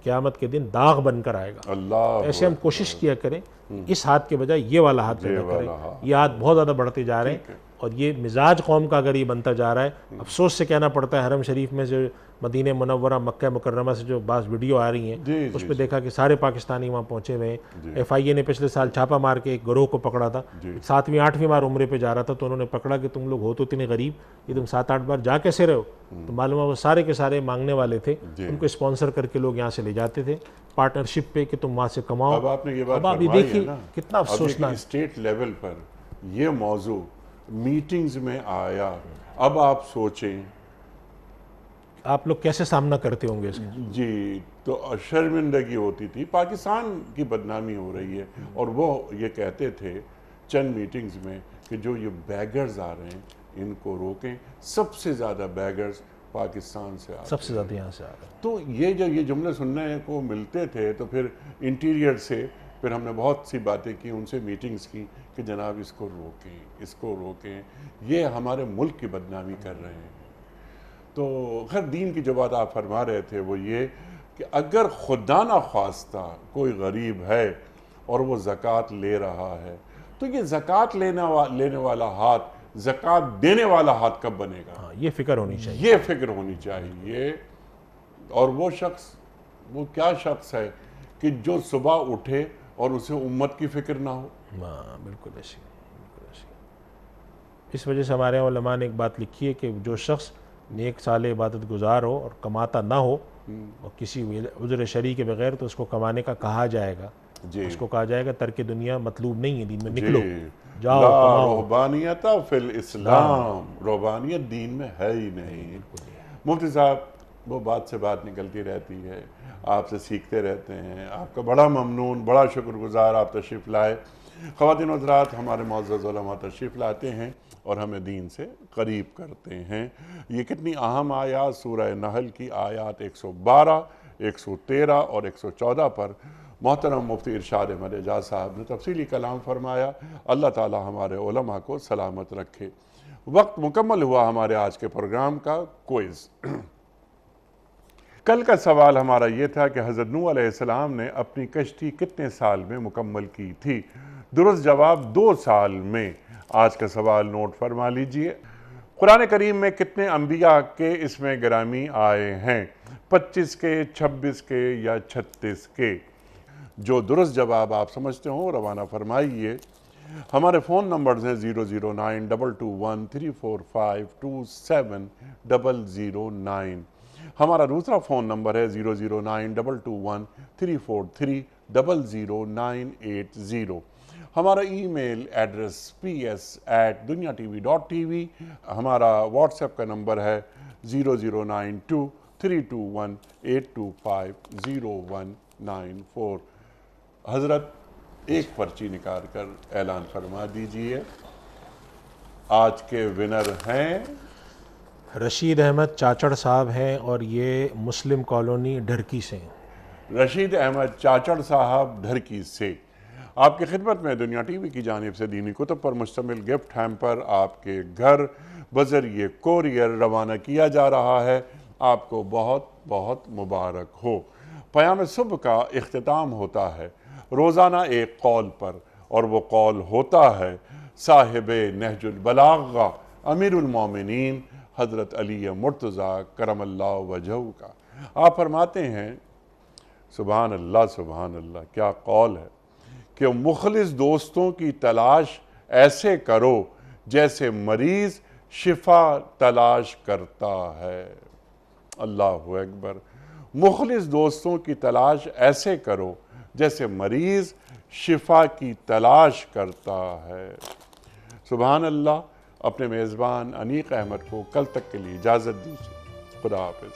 قیامت کے دن داغ بن کر آئے گا.
اللہ
ایسے ہم کوشش کیا کریں اس ہاتھ کے بجائے یہ والا ہاتھ پیدا کریں. یہ ہاتھ بہت زیادہ بڑھتے جا رہے ہیں, اور یہ مزاج قوم کا اگر یہ بنتا جا رہا ہے. افسوس سے کہنا پڑتا ہے حرم شریف میں جو مدینہ منورہ مکہ مکرمہ سے جو بعض ویڈیو آ رہی ہیں اس پہ دیکھا کہ سارے پاکستانی وہاں پہنچے ہوئے ہیں. ایف آئی اے نے پچھلے سال چھاپا مار کے ایک گروہ کو پکڑا تھا, 7ویں 8ویں بار عمرے پہ جا رہا تھا, تو انہوں نے پکڑا کہ تم لوگ ہو تو اتنے غریب, یہ تم 7-8 بار جا کیسے رہے ہو؟ تو معلوم ہے وہ سارے کے سارے مانگنے والے تھے, ان کو اسپانسر کر کے لوگ یہاں سے لے جاتے تھے پارٹنرشپ پہ کہ تم وہاں سے کماؤ.
اب آپ نے یہ بات
اب آپ یہ دیکھیے کتنا افسوسناک.
اسٹیٹ لیول پر یہ موضوع میٹنگز میں آیا. اب آپ سوچیں
آپ لوگ کیسے سامنا کرتے ہوں گے اس کا؟
جی, تو شرمندگی ہوتی تھی. پاکستان کی بدنامی ہو رہی ہے, اور وہ یہ کہتے تھے چند میٹنگز میں کہ جو یہ بیگرز آ رہے ہیں ان کو روکیں. سب سے زیادہ بیگرز پاکستان سے آ رہے ہیں,
سب سے زیادہ یہاں سے آ رہے ہیں.
تو یہ جو یہ جملے سننے کو ملتے تھے, تو پھر انٹیریئر سے پھر ہم نے بہت سی باتیں کی, ان سے میٹنگز کی کہ جناب اس کو روکیں, اس کو روکیں, یہ ہمارے ملک کی بدنامی کر رہے ہیں. تو خیر دین کی جو بات آپ فرما رہے تھے وہ یہ کہ اگر خدا نہ خواستہ کوئی غریب ہے اور وہ زکوٰۃ لے رہا ہے, تو یہ زکوٰۃ لینے والا ہاتھ زکوٰۃ دینے والا ہاتھ کب بنے گا؟
یہ فکر ہونی چاہیے.
یہ فکر ہونی چاہیے. اور وہ شخص, وہ کیا شخص ہے کہ جو صبح اٹھے اور اسے امت کی فکر نہ ہو؟
بالکل ایسی. اس وجہ سے ہمارے علماء نے ایک بات لکھی ہے کہ جو شخص نیک صالح عبادت گزار ہو اور کماتا نہ ہو اور کسی عذر شرعی کے بغیر, تو اس کو کمانے کا کہا جائے گا. اس کو کہا جائے گا ترک دنیا مطلوب نہیں ہے, دین میں نکلو, جاؤ کماؤ.
رہبانیت فی الاسلام, رہبانیت دین میں ہے ہی نہیں. مفتی صاحب وہ بات سے بات نکلتی رہتی ہے, آپ سے سیکھتے رہتے ہیں. آپ کا بڑا ممنون, بڑا شکر گزار آپ تشریف لائے. خواتین و حضرات, ہمارے معزز علماء تشریف لاتے ہیں اور ہمیں دین سے قریب کرتے ہیں. یہ کتنی اہم آیات سورہ نحل کی آیات 112, 113 اور 114 پر محترم مفتی ارشاد احمد اعجاز صاحب نے تفصیلی کلام فرمایا. اللہ تعالی ہمارے علماء کو سلامت رکھے. وقت مکمل ہوا ہمارے آج کے پروگرام کا. کوئز. کل کا سوال ہمارا یہ تھا کہ حضرت نوح علیہ السلام نے اپنی کشتی کتنے سال میں مکمل کی تھی؟ درست جواب 2 سال میں. آج کا سوال نوٹ فرما لیجئے. قرآن کریم میں کتنے انبیاء کے اسم گرامی آئے ہیں؟ 25 کے, 26 کے یا 36 کے؟ جو درست جواب آپ سمجھتے ہوں روانہ فرمائیے. ہمارے فون نمبرز ہیں 00922134527 ہمارا دوسرا فون نمبر ہے 0092213430090. ہمارا ای میل ایڈریس ps@dunyatv.tv. ہمارا واٹس ایپ کا نمبر ہے 00923218250194. حضرت ایک پرچی نکال کر اعلان فرما دیجئے. آج کے ونر ہیں
رشید احمد چاچڑ صاحب ہیں, اور یہ مسلم کالونی ڈھرکی سے ہیں.
رشید احمد چاچڑ صاحب ڈھرکی سے. آپ کی خدمت میں دنیا ٹی وی کی جانب سے دینی کتب پر مشتمل گفٹ ہیمپر آپ کے گھر بذریعہ کوریئر روانہ کیا جا رہا ہے. آپ کو بہت بہت مبارک ہو. پیام صبح کا اختتام ہوتا ہے روزانہ ایک قول پر, اور وہ قول ہوتا ہے صاحب نہج البلاغہ امیر المومنین حضرت علی مرتضیٰ کرم اللہ وجہہ کا. آپ فرماتے ہیں سبحان اللہ سبحان اللہ, کیا قول ہے کہ مخلص دوستوں کی تلاش ایسے کرو جیسے مریض شفا تلاش کرتا ہے. اللہ اکبر. مخلص دوستوں کی تلاش ایسے کرو جیسے مریض شفا کی تلاش کرتا ہے. سبحان اللہ. اپنے میزبان انیق احمد کو کل تک کے لیے اجازت دیجیے. خدا حافظ.